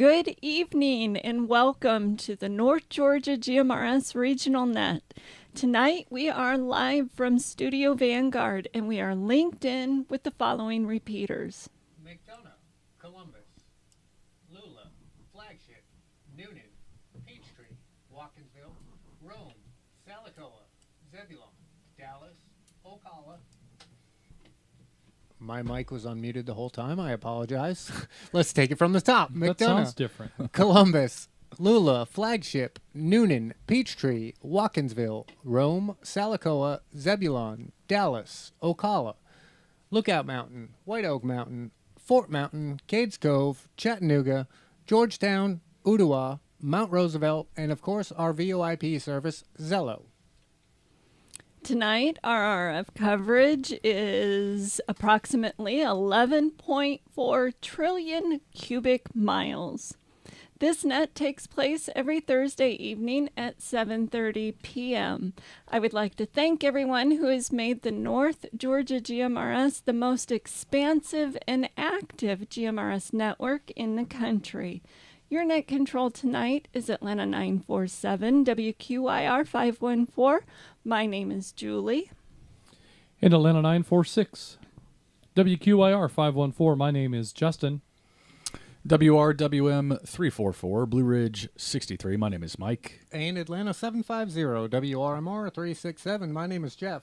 Good evening and welcome to the North Georgia GMRS Regional Net. Tonight we are live from Studio Vanguard and we are linked in with the following repeaters. McDonough, Columbus, Lula, Flagship, Noonan, Peachtree, Watkinsville, Rome, Salicoa, Zebulon, Dallas, Ocala. My mic was unmuted the whole time. I apologize. Let's take it from the top. That McDonough, sounds different. Columbus, Lula, Flagship, Noonan, Peachtree, Watkinsville, Rome, Salicoa, Zebulon, Dallas, Ocala, Lookout Mountain, White Oak Mountain, Fort Mountain, Cades Cove, Chattanooga, Georgetown, Ottawa, Mount Roosevelt, and of course our VoIP service, Zello. Tonight, our RF coverage is approximately 11.4 trillion cubic miles. This net takes place every Thursday evening at 7:30 p.m. I would like to thank everyone who has made the North Georgia GMRS the most expansive and active GMRS network in the country. Your net control tonight is Atlanta 947, WQIR 514. My name is Julie. And Atlanta 946, WQIR 514. My name is Justin. WRWM 344, Blue Ridge 63. My name is Mike. And Atlanta 750, WRMR 367. My name is Jeff.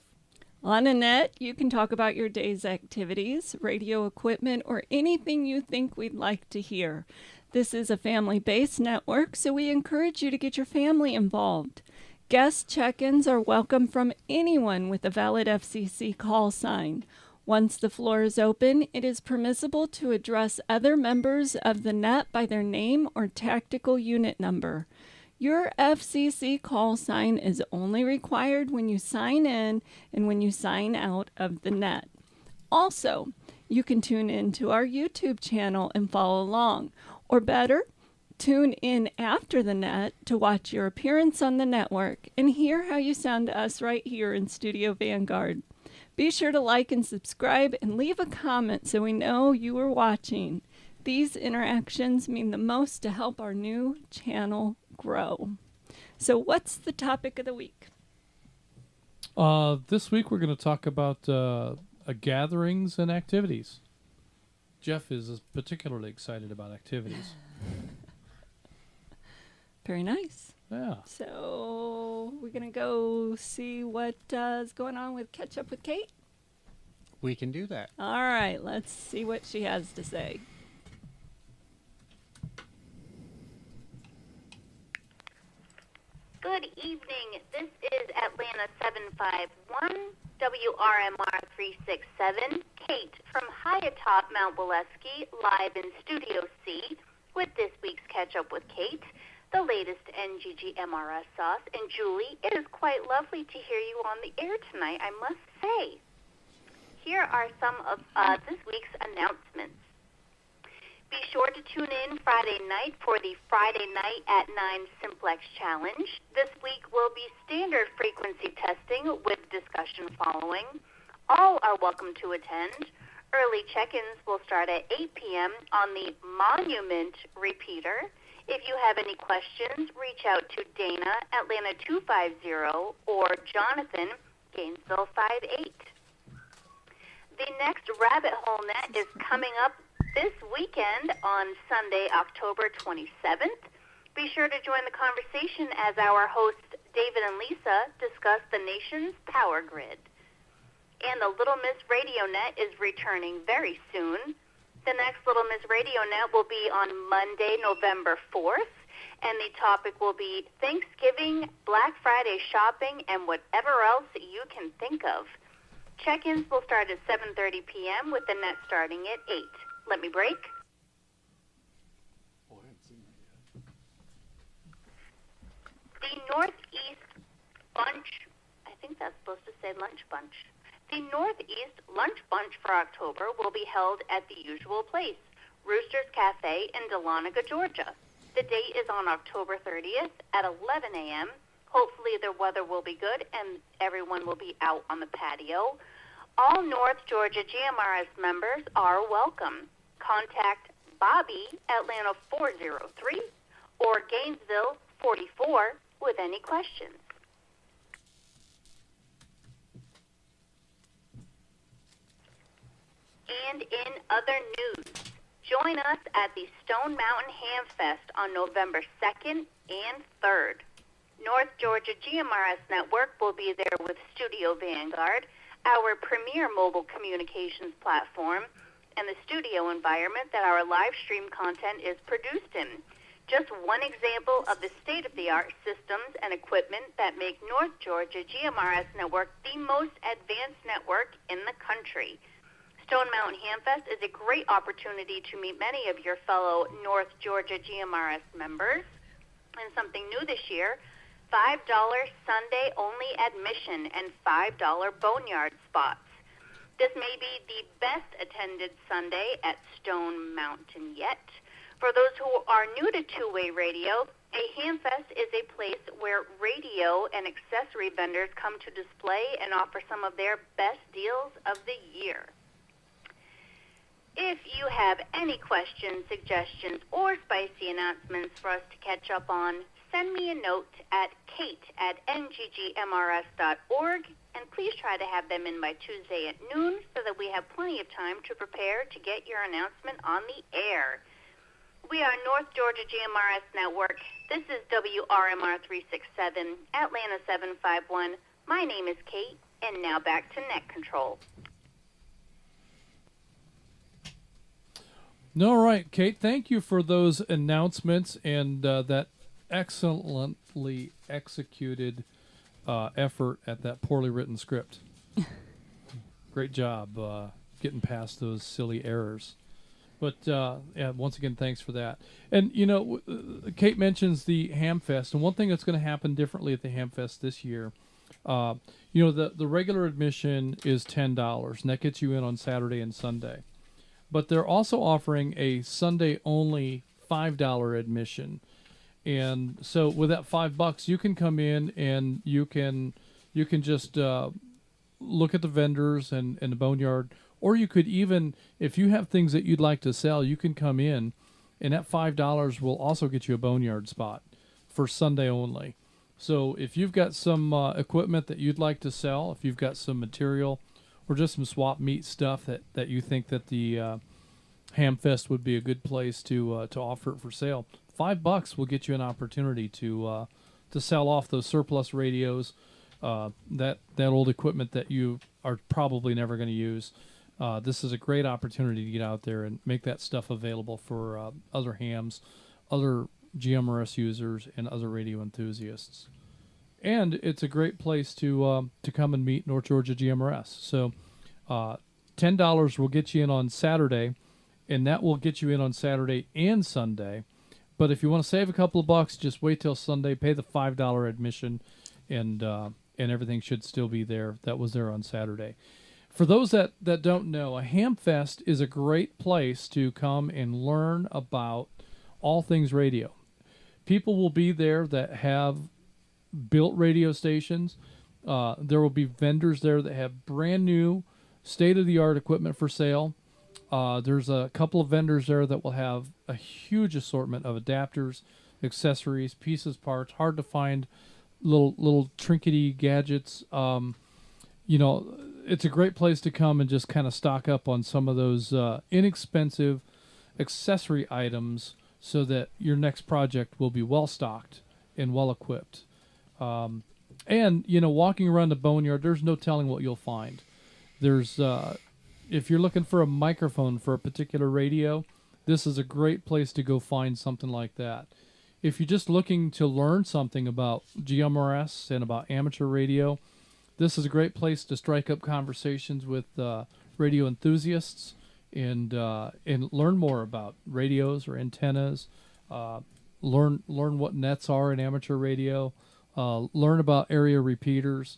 On a net, you can talk about your day's activities, radio equipment, or anything you think we'd like to hear. This is a family-based network, so we encourage you to get your family involved. Guest check-ins are welcome from anyone with a valid FCC call sign. Once the floor is open, it is permissible to address other members of the net by their name or tactical unit number. Your FCC call sign is only required when you sign in and when you sign out of the net. Also, you can tune in to our YouTube channel and follow along. Or better, tune in after the net to watch your appearance on the network and hear how you sound to us right here in Studio Vanguard. Be sure to like and subscribe and leave a comment so we know you are watching. These interactions mean the most to help our new channel grow. So what's the topic of the week? This week we're going to talk about gatherings and activities. Jeff is particularly excited about activities. Very nice. Yeah. So we're going to go see what is going on with Catch Up with Kate. We can do that. All right, let's see what she has to say. Good evening. This is Atlanta 751, WRMR 367, Kate from high atop Mount Waleski, live in Studio C with this week's Catch Up with Kate, the latest NGGMRS sauce. And Julie, it is quite lovely to hear you on the air tonight, I must say. Here are some of this week's announcements. Be sure to tune in Friday night for the Friday Night at 9 Simplex Challenge. This week will be standard frequency testing with discussion following. All are welcome to attend. Early check-ins will start at 8 p.m. on the Monument repeater. If you have any questions, reach out to Dana, Atlanta 250, or Jonathan, Gainesville 58. The next Rabbit Hole Net is coming up this weekend on Sunday, October 27th. Be sure to join the conversation as our hosts, David and Lisa, discuss the nation's power grid. And the Little Miss Radio Net is returning very soon. The next Little Miss Radio Net will be on Monday, November 4th, and the topic will be Thanksgiving, Black Friday shopping, and whatever else you can think of. Check-ins will start at 7:30 p.m. with the net starting at 8. Let me break. Oh, I haven't seen that yet. The Northeast Bunch, I think that's supposed to say Lunch Bunch. The Northeast Lunch Bunch for October will be held at the usual place, Rooster's Cafe in Dahlonega, Georgia. The date is on October 30th at 11 a.m. Hopefully the weather will be good and everyone will be out on the patio. All North Georgia GMRS members are welcome. Contact Bobby, Atlanta 403, or Gainesville 44 with any questions. And in other news, join us at the Stone Mountain Hamfest on November 2nd and 3rd. North Georgia GMRS Network will be there with Studio Vanguard, our premier mobile communications platform, and the studio environment that our live stream content is produced in. Just one example of the state-of-the-art systems and equipment that make North Georgia GMRS Network the most advanced network in the country. Stone Mountain Hamfest is a great opportunity to meet many of your fellow North Georgia GMRS members. And something new this year, $5 Sunday-only admission and $5 boneyard spots. This may be the best attended Sunday at Stone Mountain yet. For those who are new to two-way radio, a Hamfest is a place where radio and accessory vendors come to display and offer some of their best deals of the year. If you have any questions, suggestions, or spicy announcements for us to catch up on, send me a note at kate@nggmrs.org, and please try to have them in by Tuesday at noon so that we have plenty of time to prepare to get your announcement on the air. We are North Georgia GMRS Network. This is WRMR 367, Atlanta 751. My name is Kate, and now back to Net Control. All right, Kate, thank you for those announcements and that excellently executed effort at that poorly written script. Great job getting past those silly errors. But yeah, once again, thanks for that. And, you know, Kate mentions the Hamfest, and one thing that's going to happen differently at the Hamfest this year, you know, the regular admission is $10, and that gets you in on Saturday and Sunday. But they're also offering a Sunday-only $5 admission. And so with that $5, you can come in and you can just look at the vendors and the boneyard, or you could even, if you have things that you'd like to sell, you can come in, and that $5 will also get you a boneyard spot for Sunday only. So if you've got some equipment that you'd like to sell, if you've got some material, or just some swap meet stuff that you think that the Hamfest would be a good place to offer it for sale, $5 will get you an opportunity to sell off those surplus radios, that old equipment that you are probably never going to use. This is a great opportunity to get out there and make that stuff available for other hams, other GMRS users, and other radio enthusiasts. And it's a great place to come and meet North Georgia GMRS. So $10 will get you in on Saturday, and that will get you in on Saturday and Sunday. But if you want to save a couple of bucks, just wait till Sunday, pay the $5 admission, and everything should still be there. That was there on Saturday. For those that don't know, a Hamfest is a great place to come and learn about all things radio. People will be there that have built radio stations. There will be vendors there that have brand new state-of-the-art equipment for sale. There's a couple of vendors there that will have a huge assortment of adapters, accessories, pieces, parts, hard to find little trinkety gadgets. You know, it's a great place to come and just kind of stock up on some of those inexpensive accessory items so that your next project will be well stocked and well equipped. And, you know, walking around the boneyard, there's no telling what you'll find. There's, if you're looking for a microphone for a particular radio, this is a great place to go find something like that. If you're just looking to learn something about GMRS and about amateur radio, this is a great place to strike up conversations with radio enthusiasts and learn more about radios or antennas. Learn what nets are in amateur radio. Learn about area repeaters.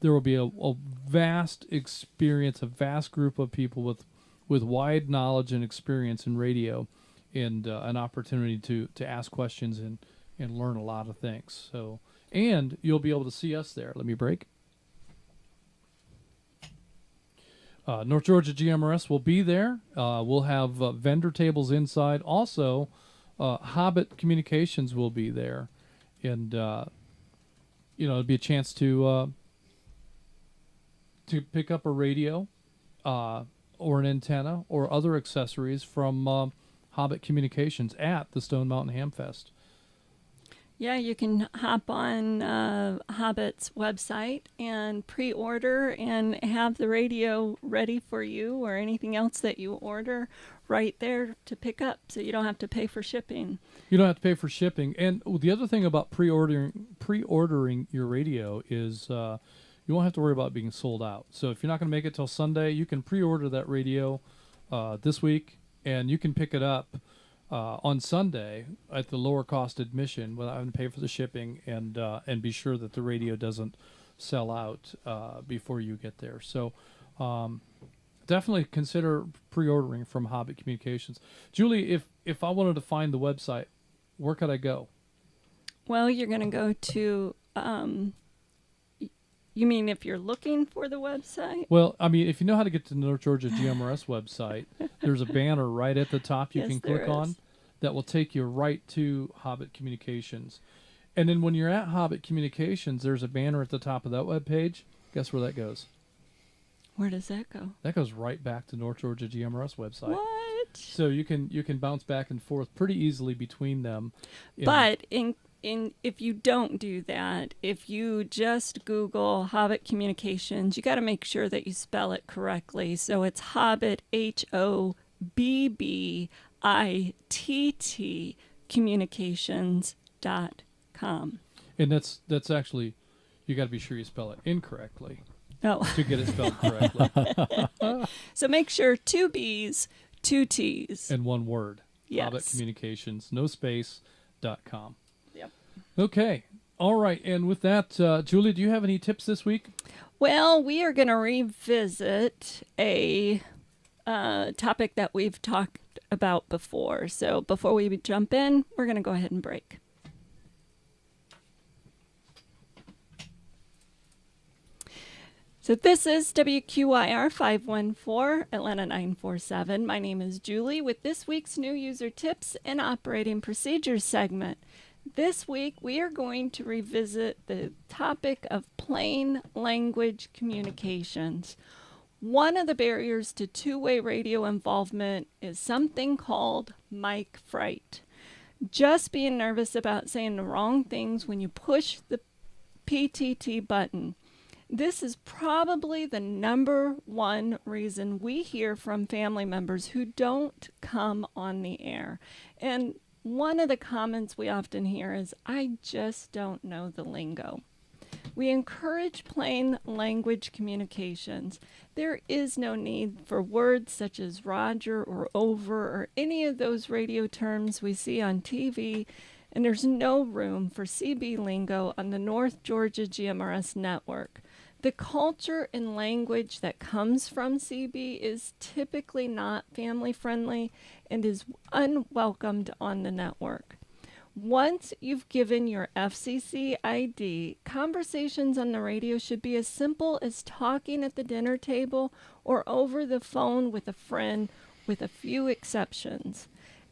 There will be a vast experience, a vast group of people with wide knowledge and experience in radio, and an opportunity to ask questions and learn a lot of things. So, and you'll be able to see us there. Let me break. North Georgia GMRS will be there. We'll have vendor tables inside. Also, Hobbit Communications will be there, and it'll be a chance to pick up a radio, or an antenna, or other accessories from Hobbit Communications at the Stone Mountain Hamfest. Yeah, you can hop on Hobbit's website and pre-order and have the radio ready for you, or anything else that you order right there to pick up, so you don't have to pay for shipping. You don't have to pay for shipping. And the other thing about pre-ordering your radio is you won't have to worry about being sold out. So if you're not going to make it till Sunday, you can pre-order that radio this week, and you can pick it up on Sunday at the lower cost admission without having to pay for the shipping, and be sure that the radio doesn't sell out before you get there. So definitely consider pre-ordering from Hobbit Communications. Julie, if I wanted to find the website, where could I go? Well, you're going to go to, you mean if you're looking for the website? Well, I mean, if you know how to get to the North Georgia GMRS website, there's a banner right at the top you Yes, can there click on is. that will take you right to Hobbit Communications. And then when you're at Hobbit Communications, there's a banner at the top of that webpage. Guess where that goes? Where does that go? That goes right back to North Georgia GMRS website. What? So you can bounce back and forth pretty easily between them. But if you don't do that, if you just Google Hobbit Communications, you got to make sure that you spell it correctly. So it's Hobbit, HOBBITT communications.com. And that's actually, you got to be sure you spell it incorrectly Oh, to get it spelled correctly. so make sure 2 B's, 2 T's. And one word. Yes. Hobbit Communications, no space.com. Yep. Okay. All right. And with that, Julie, do you have any tips this week? Well, we are going to revisit a topic that we've talked about before. So before we jump in, we're going to go ahead and break. So this is WQIR 514, Atlanta 947. My name is Julie with this week's new user tips and operating procedures segment. This week, we are going to revisit the topic of plain language communications. One of the barriers to two-way radio involvement is something called mic fright. Just being nervous about saying the wrong things when you push the PTT button. This is probably the number one reason we hear from family members who don't come on the air. And one of the comments we often hear is, I just don't know the lingo. We encourage plain language communications. There is no need for words such as Roger or over or any of those radio terms we see on TV, and there's no room for CB lingo on the North Georgia GMRS Network. The culture and language that comes from CB is typically not family-friendly and is unwelcomed on the network. Once you've given your FCC ID, conversations on the radio should be as simple as talking at the dinner table or over the phone with a friend, with a few exceptions.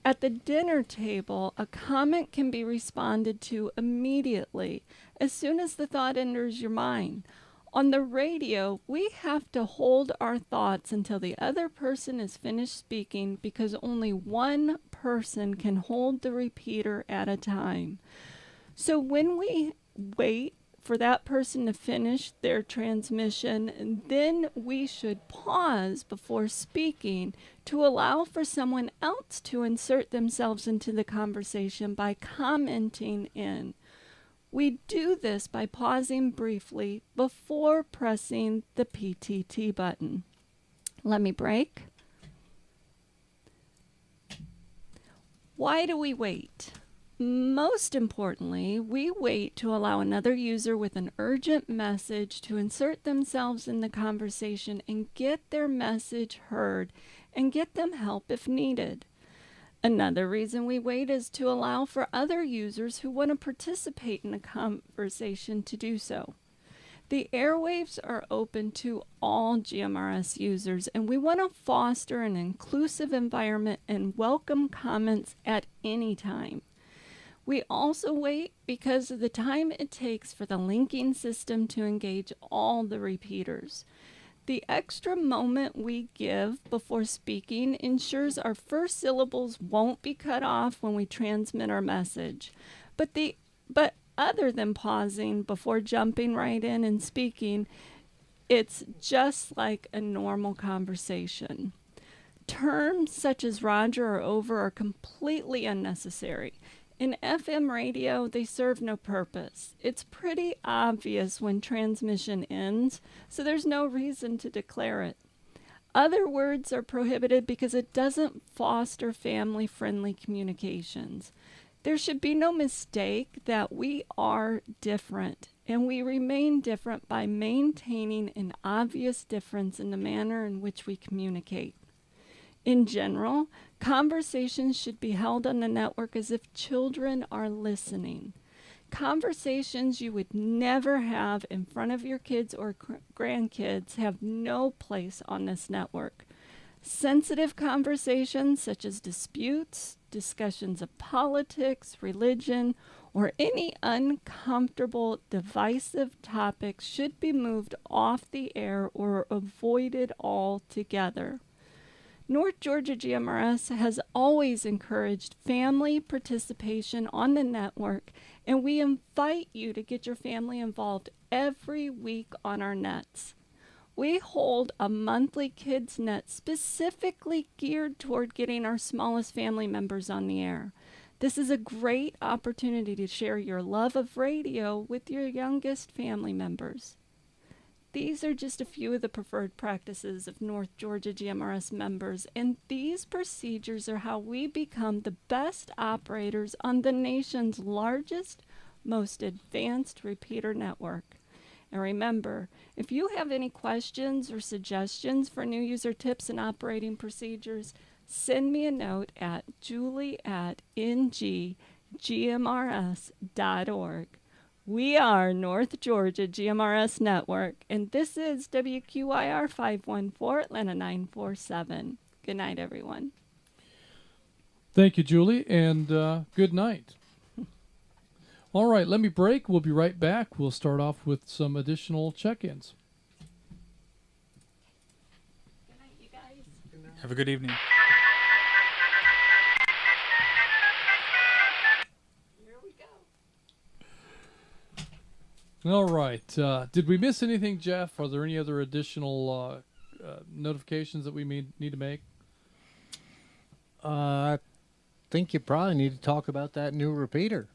At the dinner table, a comment can be responded to immediately, as soon as the thought enters your mind. On the radio, we have to hold our thoughts until the other person is finished speaking because only one person can hold the repeater at a time. So when we wait for that person to finish their transmission, then we should pause before speaking to allow for someone else to insert themselves into the conversation by commenting in. We do this by pausing briefly before pressing the PTT button. Let me break. Why do we wait? Most importantly, we wait to allow another user with an urgent message to insert themselves in the conversation and get their message heard and get them help if needed. Another reason we wait is to allow for other users who want to participate in the conversation to do so. The airwaves are open to all GMRS users, and we want to foster an inclusive environment and welcome comments at any time. We also wait because of the time it takes for the linking system to engage all the repeaters. The extra moment we give before speaking ensures our first syllables won't be cut off when we transmit our message. But other than pausing before jumping right in and speaking, it's just like a normal conversation. Terms such as Roger or over are completely unnecessary. In FM radio, they serve no purpose. It's pretty obvious when transmission ends, so there's no reason to declare it. Other words are prohibited because it doesn't foster family-friendly communications. There should be no mistake that we are different, and we remain different by maintaining an obvious difference in the manner in which we communicate. In general, conversations should be held on the network as if children are listening. Conversations you would never have in front of your kids or grandkids have no place on this network. Sensitive conversations such as disputes, discussions of politics, religion, or any uncomfortable, divisive topics should be moved off the air or avoided altogether. North Georgia GMRS has always encouraged family participation on the network, and we invite you to get your family involved every week on our nets. We hold a monthly kids net specifically geared toward getting our smallest family members on the air. This is a great opportunity to share your love of radio with your youngest family members. These are just a few of the preferred practices of North Georgia GMRS members, and these procedures are how we become the best operators on the nation's largest, most advanced repeater network. And remember, if you have any questions or suggestions for new user tips and operating procedures, send me a note at julie@NGGMRS.org. We are North Georgia GMRS Network, and this is WQIR 514 Atlanta 947. Good night, everyone. Thank you, Julie, and good night. All right, let me break. We'll be right back. We'll start off with some additional check-ins. Good night, you guys. Have a good evening. Here we go. All right. Did we miss anything, Jeff? Are there any other additional notifications that we need to make? I think you probably need to talk about that new repeater.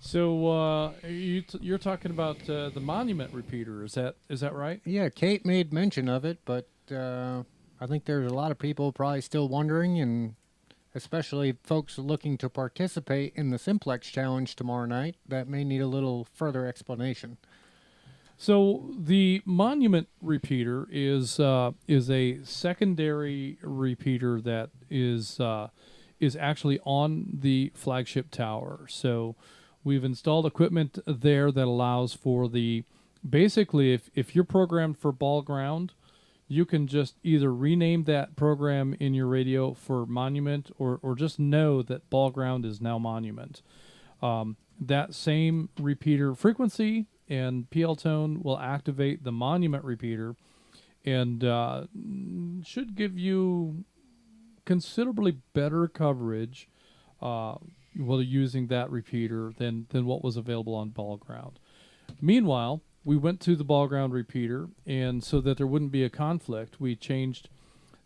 So you're talking about the monument repeater. Is that right? Yeah, Kate made mention of it, but I think there's a lot of people probably still wondering, and especially folks looking to participate in the Simplex Challenge tomorrow night, that may need a little further explanation. So the monument repeater is a secondary repeater that is actually on the flagship tower. So we've installed equipment there that allows for basically if you're programmed for ball ground, you can just either rename that program in your radio for monument or just know that ball ground is now monument. That same repeater frequency and PL tone will activate the monument repeater and should give you considerably better coverage while using that repeater than what was available on ball ground. Meanwhile, we went to the ball ground repeater, and so that there wouldn't be a conflict, we changed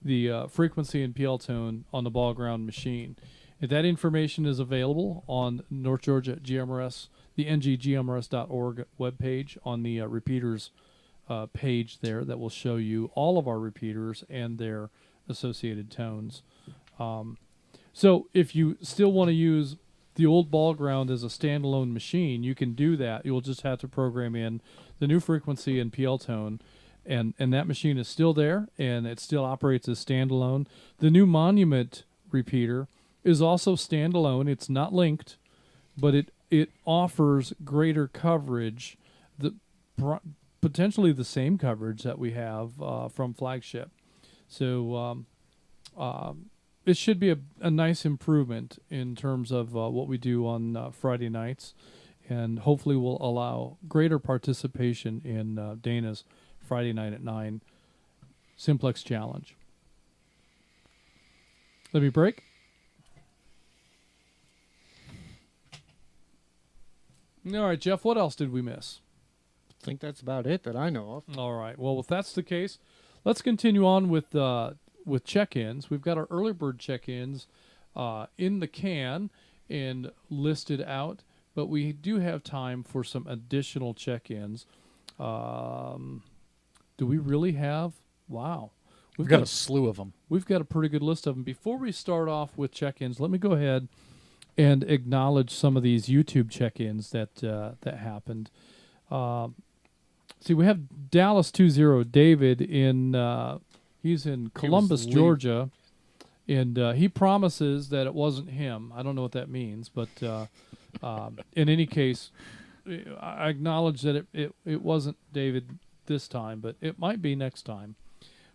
the frequency and PL tone on the ball ground machine. And that information is available on North Georgia GMRS, the NGGMRS.org webpage on the repeaters page there that will show you all of our repeaters and their associated tones. So if you still want to use the old ball ground as a standalone machine, you can do that. You'll just have to program in the new frequency and PL tone, and that machine is still there, and it still operates as standalone. The new monument repeater is also standalone. It's not linked, but it offers greater coverage. potentially the same coverage that we have from Flagship. So it should be a nice improvement in terms of what we do on Friday nights, and hopefully will allow greater participation in Dana's Friday night at 9 Simplex Challenge. Let me break. All right, Jeff, what else did we miss? I think that's about it that I know of. All right. Well, if that's the case, let's continue on with check-ins. We've got our early bird check-ins in the can and listed out, but we do have time for some additional check-ins. Do we really have? Wow. We've got a slew of them. We've got a pretty good list of them. Before we start off with check-ins, let me go ahead and acknowledge some of these YouTube check-ins that happened. See, we have Dallas 20 David in he's in Columbus, Georgia, and he promises that it wasn't him. I don't know what that means, but in any case, I acknowledge that it wasn't David this time, but it might be next time.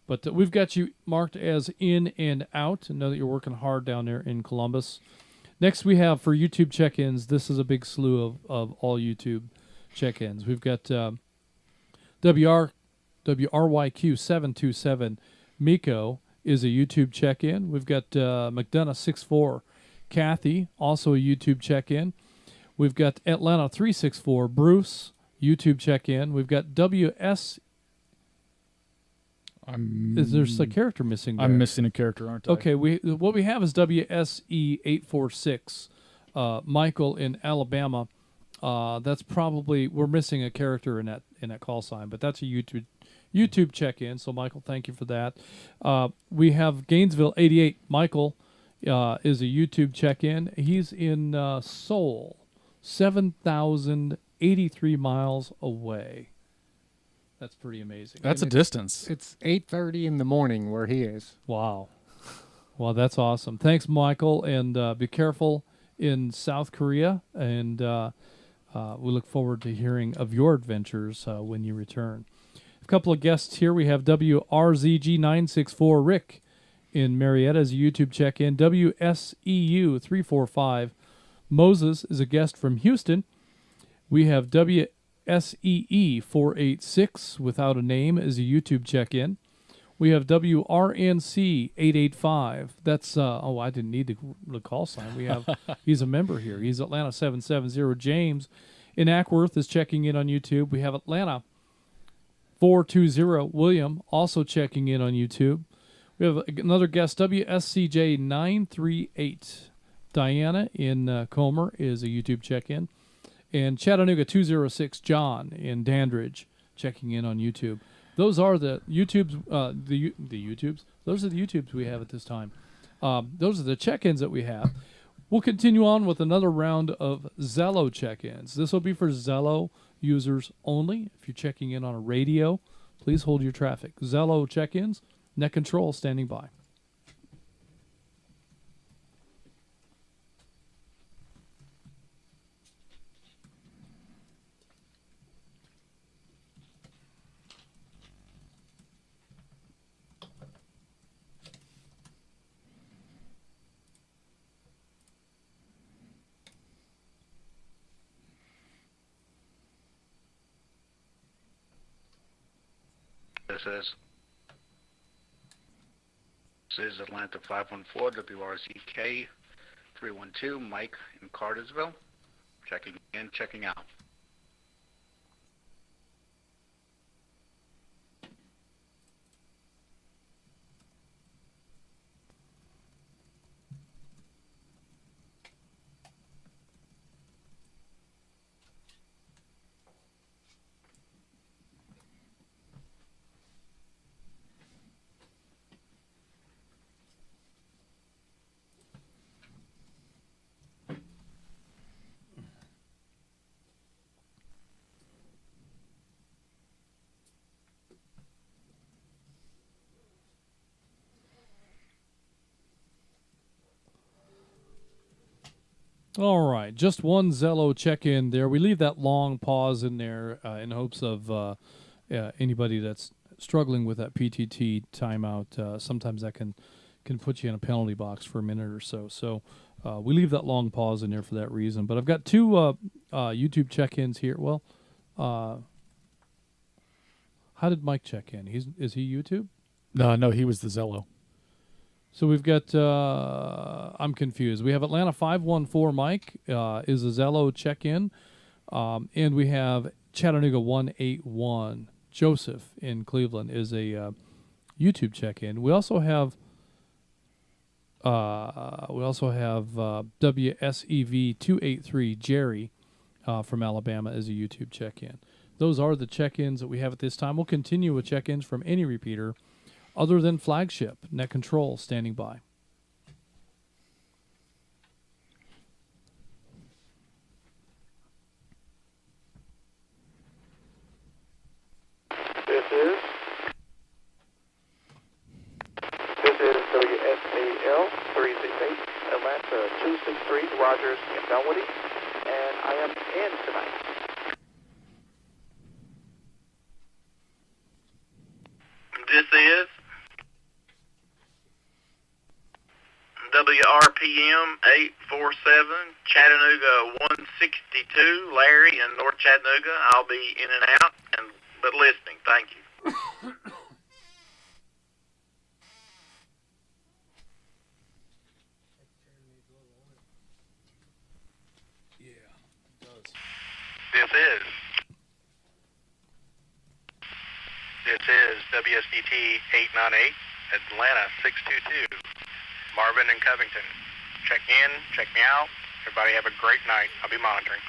But we've got you marked as in and out, and know that you're working hard down there in Columbus. Next, we have for YouTube check-ins. This is a big slew of all YouTube check-ins. We've got WRYQ727 Miko is a YouTube check-in. We've got McDonough64 Kathy, also a YouTube check-in. We've got Atlanta 364 Bruce, YouTube check-in. We've got WS. There's a character missing there. I'm missing a character, aren't I? Okay, what we have is WSE846 Michael in Alabama. That's probably, we're missing a character in that call sign, but that's a YouTube check-in. So Michael, thank you for that. We have Gainesville 88 Michael is a YouTube check-in. He's in Seoul, 7,083 miles away. That's pretty amazing. That's a distance. It's 8:30 in the morning where he is. Wow. Well, that's awesome. Thanks, Michael, and be careful in South Korea, and we look forward to hearing of your adventures when you return. A couple of guests here. We have WRZG964 Rick in Marietta as a YouTube check-in. WSEU345 Moses is a guest from Houston. We have WSEE486 without a name is a YouTube check-in. We have WRNC885. That's I didn't need the call sign. We have he's a member here. He's Atlanta 770. James in Ackworth is checking in on YouTube. We have Atlanta 420 William also checking in on YouTube. We have another guest, WSCJ938. Diana in Comer is a YouTube check-in. And Chattanooga 206 John in Dandridge checking in on YouTube. Those are the YouTubes, the YouTubes. Those are the YouTubes we have at this time. Those are the check-ins that we have. We'll continue on with another round of Zello check-ins. This will be for Zello users only. If you're checking in on a radio, please hold your traffic. Zello check-ins, net control standing by. This is Atlanta 514 WRZK 312 Mike in Cartersville. Checking in, checking out. All right, just one Zello check-in there. We leave that long pause in there in hopes of anybody that's struggling with that PTT timeout, sometimes that can put you in a penalty box for a minute or so. So we leave that long pause in there for that reason. But I've got two YouTube check-ins here. Well, how did Mike check in? Is he YouTube? No, he was the Zello. So we've got, I'm confused. We have Atlanta 514 Mike is a Zello check-in. And we have Chattanooga 181 Joseph in Cleveland is a YouTube check-in. We also have WSEV 283 Jerry from Alabama as a YouTube check-in. Those are the check-ins that we have at this time. We'll continue with check-ins from any repeater other than Flagship. Net Control standing by. This is WSAL 368 Atlanta 263 Rogers in Dunwoody, and I am in tonight. This is WRPM 847 Chattanooga 162 Larry in North Chattanooga. I'll be in and out, but listening. Thank you. This is WSDT 898 Atlanta 622 Marvin and Covington. Check in, check me out. Everybody have a great night. I'll be monitoring.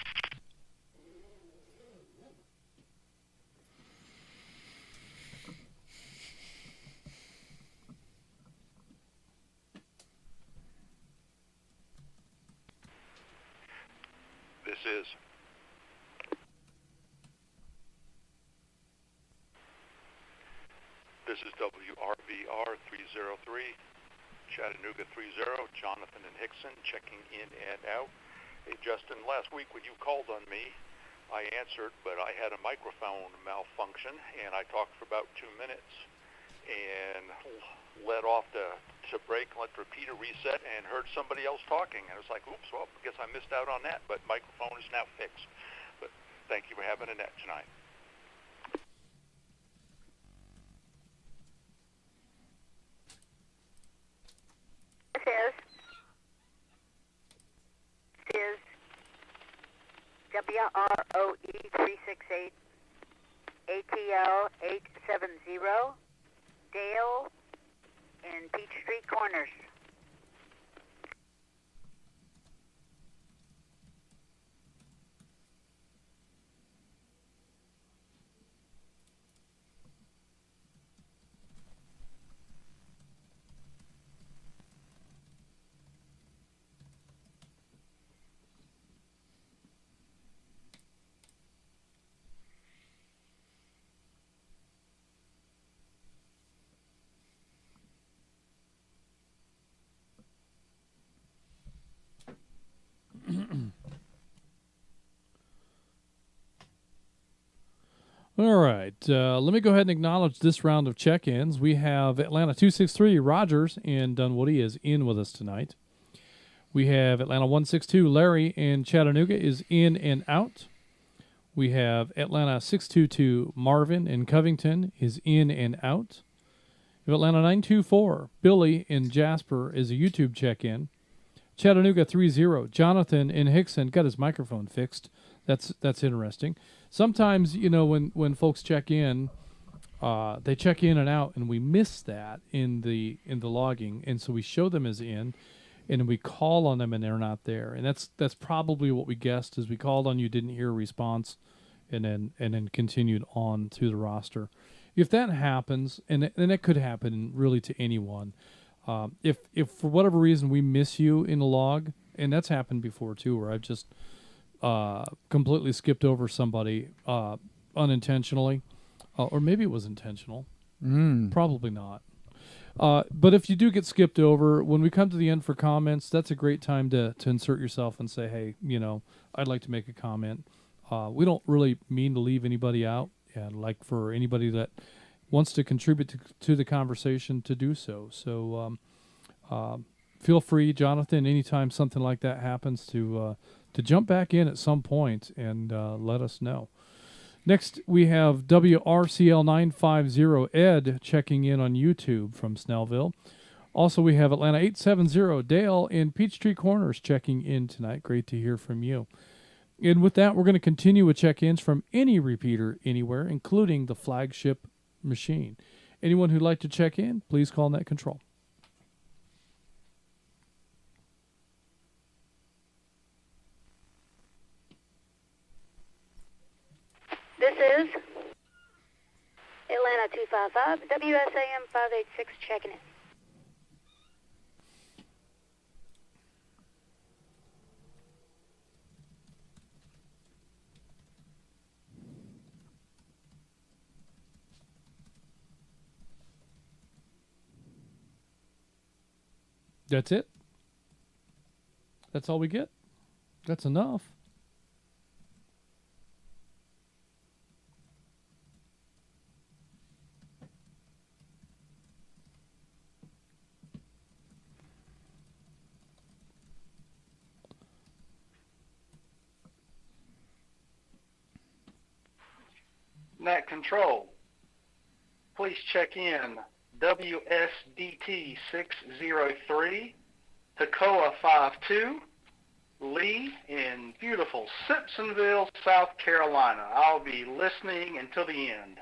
This is WRVR 303, Chattanooga 30, Jonathan and Hickson checking in and out. Hey Justin, last week when you called on me, I answered, but I had a microphone malfunction, and I talked for about 2 minutes and led off to break, let the repeater reset, and heard somebody else talking. And I was like, oops, well, I guess I missed out on that, but microphone is now fixed. But thank you for having a net tonight. This is WROE 368 ATL 870 Dale in Peachtree Corners. All right, let me go ahead and acknowledge this round of check-ins. We have Atlanta 263 Rogers in Dunwoody is in with us tonight. We have Atlanta 162 Larry in Chattanooga is in and out. We have Atlanta 622 Marvin in Covington is in and out. We have Atlanta 924 Billy in Jasper is a YouTube check-in. Chattanooga 30 Jonathan in Hickson got his microphone fixed. That's interesting. Sometimes, you know, when folks check in, they check in and out, and we miss that in the logging, and so we show them as in, and we call on them, and they're not there, and that's probably what we guessed is we called on you, didn't hear a response, and then continued on through the roster. If that happens, and it could happen really to anyone, if for whatever reason we miss you in the log, and that's happened before too, where I've just completely skipped over somebody unintentionally, or maybe it was intentional. Probably not. But if you do get skipped over, when we come to the end for comments, that's a great time to insert yourself and say, hey, you know, I'd like to make a comment. We don't really mean to leave anybody out. and like for anybody that wants to contribute to the conversation to do so. So feel free, Jonathan, anytime something like that happens, to jump back in at some point and let us know. Next, we have WRCL950 Ed checking in on YouTube from Snellville. Also, we have Atlanta 870 Dale in Peachtree Corners checking in tonight. Great to hear from you. And with that, we're going to continue with check-ins from any repeater anywhere, including the flagship machine. Anyone who'd like to check in, please call Net Control. This is Atlanta 255, WSAM 586 checking in. That's it? That's all we get? That's enough. Net Control, please check in WSDT 603, Toccoa 52, Lee in beautiful Simpsonville, South Carolina. I'll be listening until the end.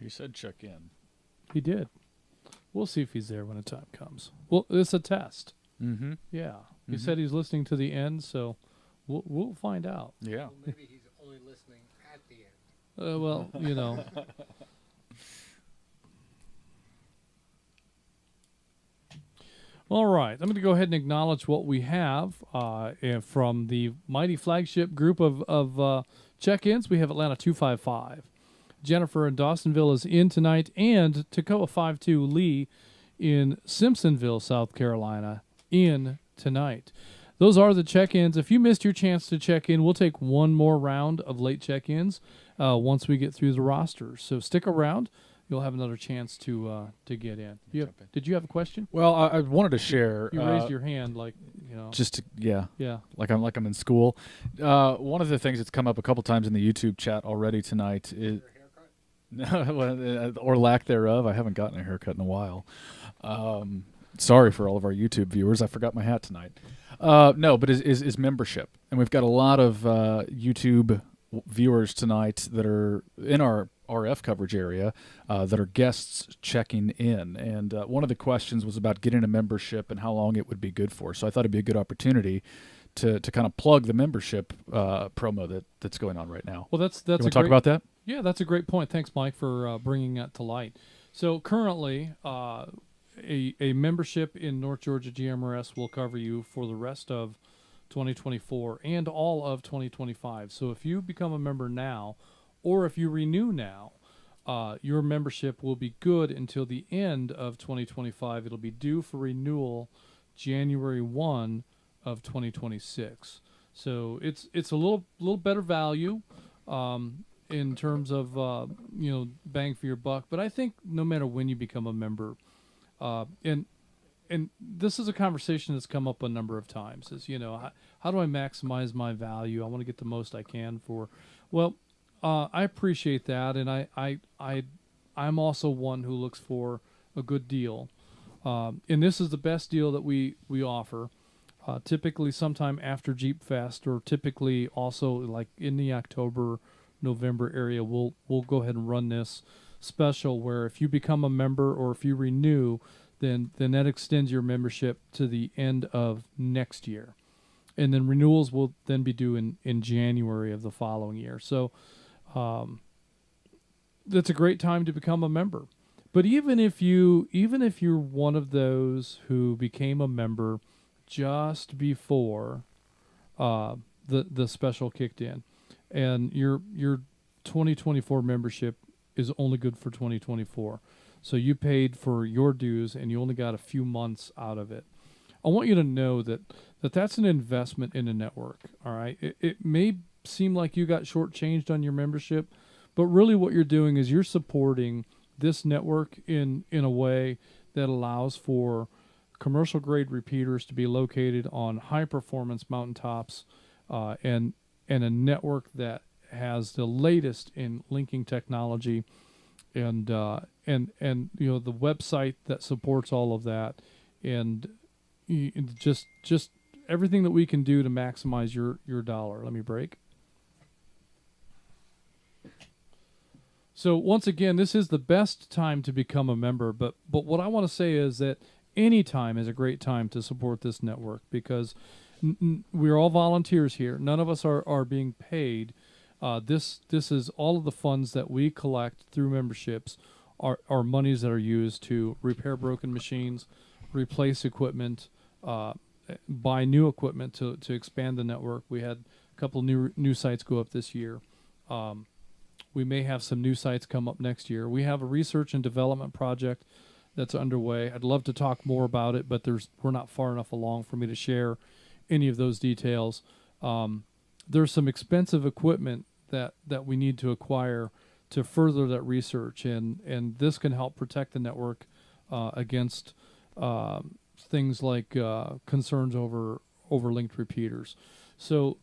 He said check in. He did. We'll see if he's there when the time comes. Well, it's a test. Mm-hmm. Yeah. He said he's listening to the end, so we'll find out. Yeah. Well, maybe he's only listening at the end. Well, you know. All right. I'm going to go ahead and acknowledge what we have from the mighty flagship group of check-ins. We have Atlanta 255. Jennifer in Dawsonville is in tonight, and Toccoa 52 Lee in Simpsonville, South Carolina, in tonight. Those are the check-ins. If you missed your chance to check in, we'll take one more round of late check-ins once we get through the rosters. So stick around. You'll have another chance to get in. Did you have a question? Well, I wanted to share. You raised your hand, like, you know. Just to, yeah, like I'm in school. One of the things that's come up a couple times in the YouTube chat already tonight is, or lack thereof. I haven't gotten a haircut in a while. Sorry for all of our YouTube viewers. I forgot my hat tonight. No, but is membership, and we've got a lot of YouTube viewers tonight that are in our RF coverage area that are guests checking in, and one of the questions was about getting a membership and how long it would be good for. So I thought it'd be a good opportunity to kind of plug the membership promo that's going on right now. Well, that's you want to talk about that? Yeah, that's a great point. Thanks, Mike, for bringing that to light. So currently, a membership in North Georgia GMRS will cover you for the rest of 2024 and all of 2025. So if you become a member now, or if you renew now, your membership will be good until the end of 2025. It'll be due for renewal January 1 of 2026. So it's a little better value in terms of bang for your buck. But I think no matter when you become a member, and this is a conversation that's come up a number of times, is, how do I maximize my value? I want to get the most I can for, I appreciate that, and I'm also one who looks for a good deal, and this is the best deal that we offer. Typically, sometime after Jeep Fest, or typically also like in the October-November area, we'll go ahead and run this special where if you become a member or if you renew, then that extends your membership to the end of next year, and then renewals will then be due in January of the following year. So. That's a great time to become a member. But even if you're one of those who became a member just before the special kicked in, and your 2024 membership is only good for 2024, so you paid for your dues and you only got a few months out of it, I want you to know that that's an investment in a network. All right, it may seem like you got shortchanged on your membership, but really what you're doing is you're supporting this network in a way that allows for commercial grade repeaters to be located on high performance mountaintops, and a network that has the latest in linking technology, and the website that supports all of that, and just everything that we can do to maximize your dollar. Let me break. So once again, this is the best time to become a member, but what I want to say is that any time is a great time to support this network, because we're all volunteers here. None of us are being paid. This is all of the funds that we collect through memberships are monies that are used to repair broken machines, replace equipment, buy new equipment to expand the network. We had a couple new sites go up this year. We may have some new sites come up next year. We have a research and development project that's underway. I'd love to talk more about it, but we're not far enough along for me to share any of those details. There's some expensive equipment that we need to acquire to further that research, and this can help protect the network against things like concerns over linked repeaters. So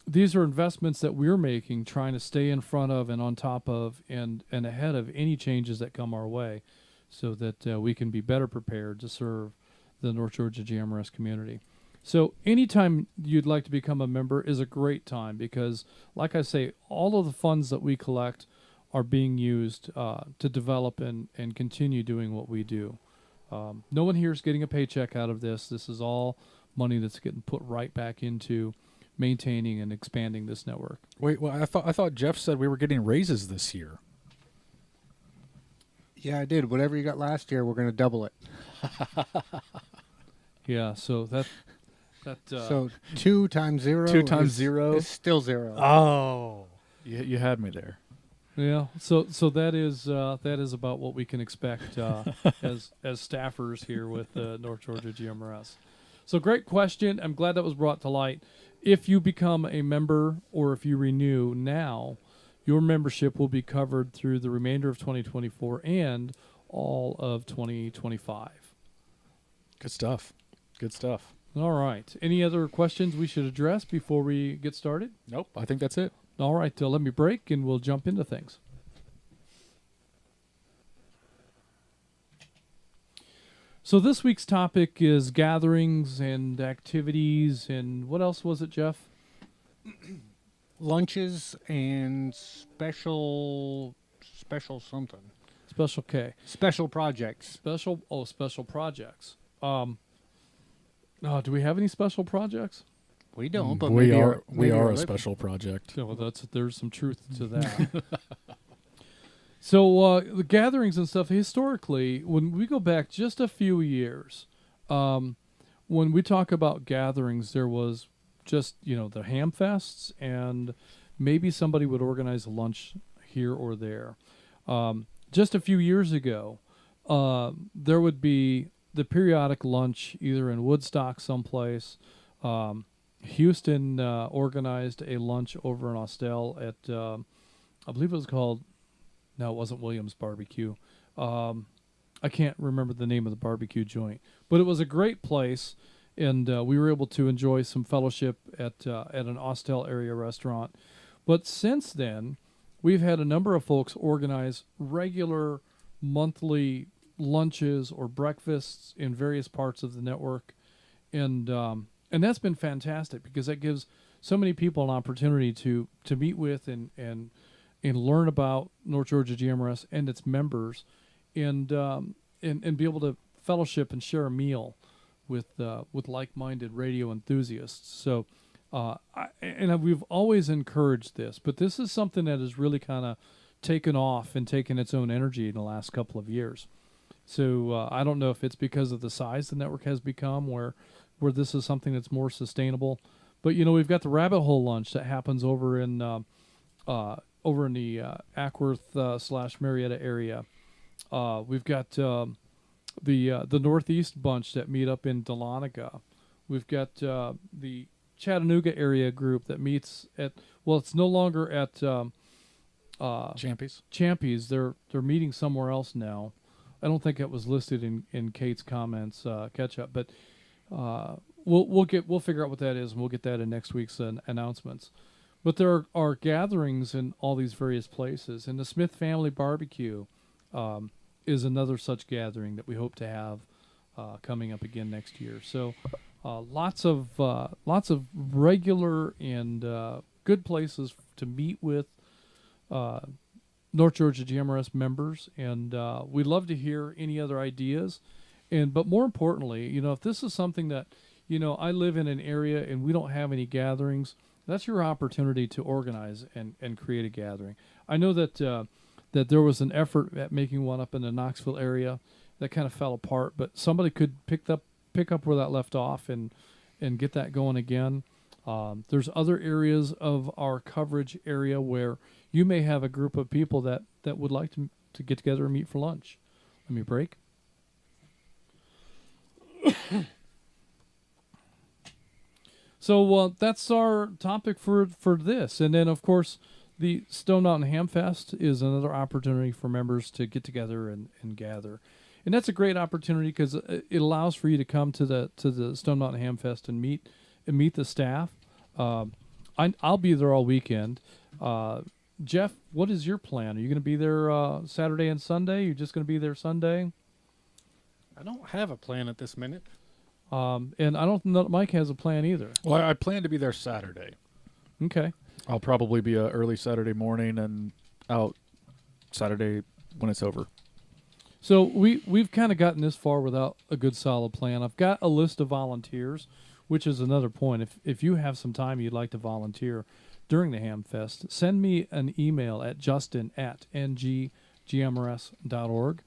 these are investments that we're making, trying to stay in front of and on top of and ahead of any changes that come our way, so that we can be better prepared to serve the North Georgia GMRS community. So anytime you'd like to become a member is a great time, because, like I say, all of the funds that we collect are being used to develop and continue doing what we do. No one here is getting a paycheck out of this. This is all money that's getting put right back into maintaining and expanding this network. Wait, well, I thought Jeff said we were getting raises this year. Yeah, I did. Whatever you got last year, we're going to double it. Yeah, so that so 2 times 0. 2 times 0 is still 0. Oh, you had me there. Yeah, so that is about what we can expect as staffers here with North Georgia GMRS. So great question. I'm glad that was brought to light. If you become a member or if you renew now, your membership will be covered through the remainder of 2024 and all of 2025. Good stuff. Good stuff. All right. Any other questions we should address before we get started? Nope. I think that's it. All right. Let me break and we'll jump into things. So this week's topic is gatherings and activities, and what else was it, Jeff? Lunches and special something. Special K. Special projects. Special projects. Do we have any special projects? We don't, but we maybe we are a special project. Yeah, well, there's some truth to that. So the gatherings and stuff, historically, when we go back just a few years, when we talk about gatherings, there was just, the Hamfests, and maybe somebody would organize a lunch here or there. Just a few years ago, there would be the periodic lunch either in Woodstock someplace. Houston organized a lunch over in Austell at, I believe it was called, no, it wasn't Williams Barbecue. I can't remember the name of the barbecue joint, but it was a great place, and we were able to enjoy some fellowship at an Austell area restaurant. But since then, we've had a number of folks organize regular monthly lunches or breakfasts in various parts of the network, and that's been fantastic, because that gives so many people an opportunity to meet with and learn about North Georgia GMRS and its members, and be able to fellowship and share a meal with like-minded radio enthusiasts. So, we've always encouraged this, but this is something that has really kind of taken off and taken its own energy in the last couple of years. So I don't know if it's because of the size the network has become, where this is something that's more sustainable. But we've got the Rabbit Hole Lunch that happens over in the Ackworth / Marietta area. We've got the Northeast Bunch that meet up in Dahlonega. We've got the Chattanooga area group that meets at, well, it's no longer at Champy's. They're meeting somewhere else now. I don't think it was listed in Kate's comments, catch up, but we'll figure out what that is, and we'll get that in next week's announcements. But there are gatherings in all these various places, and the Smith Family Barbecue is another such gathering that we hope to have coming up again next year. So lots of regular and good places to meet with North Georgia GMRS members, and we'd love to hear any other ideas. But more importantly, if this is something that, I live in an area and we don't have any gatherings, that's your opportunity to organize and create a gathering. I know that that there was an effort at making one up in the Knoxville area that kind of fell apart, but somebody could pick up where that left off and get that going again. There's other areas of our coverage area where you may have a group of people that would like to get together and meet for lunch. Let me break. So that's our topic for this. And then, of course, the Stone Mountain Hamfest is another opportunity for members to get together and gather. And that's a great opportunity because it allows for you to come to the Stone Mountain Hamfest and meet the staff. I'll be there all weekend. Jeff, what is your plan? Are you going to be there Saturday and Sunday? You're just going to be there Sunday? I don't have a plan at this minute. And I don't know that Mike has a plan either. Well, I plan to be there Saturday. Okay. I'll probably be early Saturday morning and out Saturday when it's over. So we've kind of gotten this far without a good solid plan. I've got a list of volunteers, which is another point. If you have some time you'd like to volunteer during the Hamfest, send me an email at justin@nggmrs.org.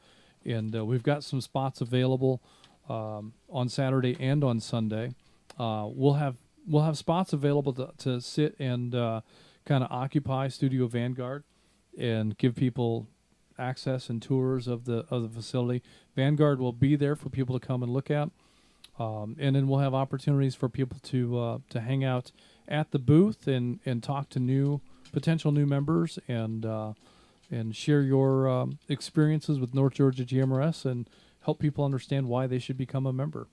And we've got some spots available on Saturday and on Sunday. We'll have spots available to sit and kind of occupy Studio Vanguard and give people access and tours of the facility. Vanguard will be there for people to come and look at, and then we'll have opportunities for people to hang out at the booth and talk to potential new members and share your experiences with North Georgia GMRS and help people understand why they should become a member.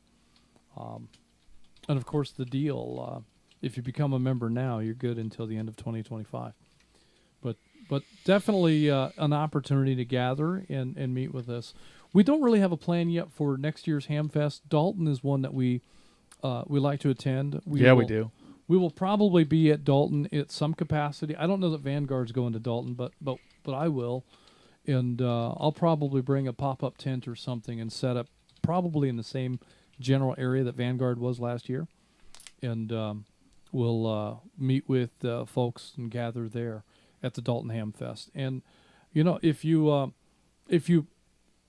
And of course, the deal: if you become a member now, you're good until the end of 2025. But definitely an opportunity to gather and meet with us. We don't really have a plan yet for next year's Hamfest. Dalton is one that we like to attend. We do. We will probably be at Dalton at some capacity. I don't know that Vanguard's going to Dalton, but I will. And I'll probably bring a pop-up tent or something and set up probably in the same general area that Vanguard was last year. And we'll meet with folks and gather there at the Dalton Hamfest. And, if you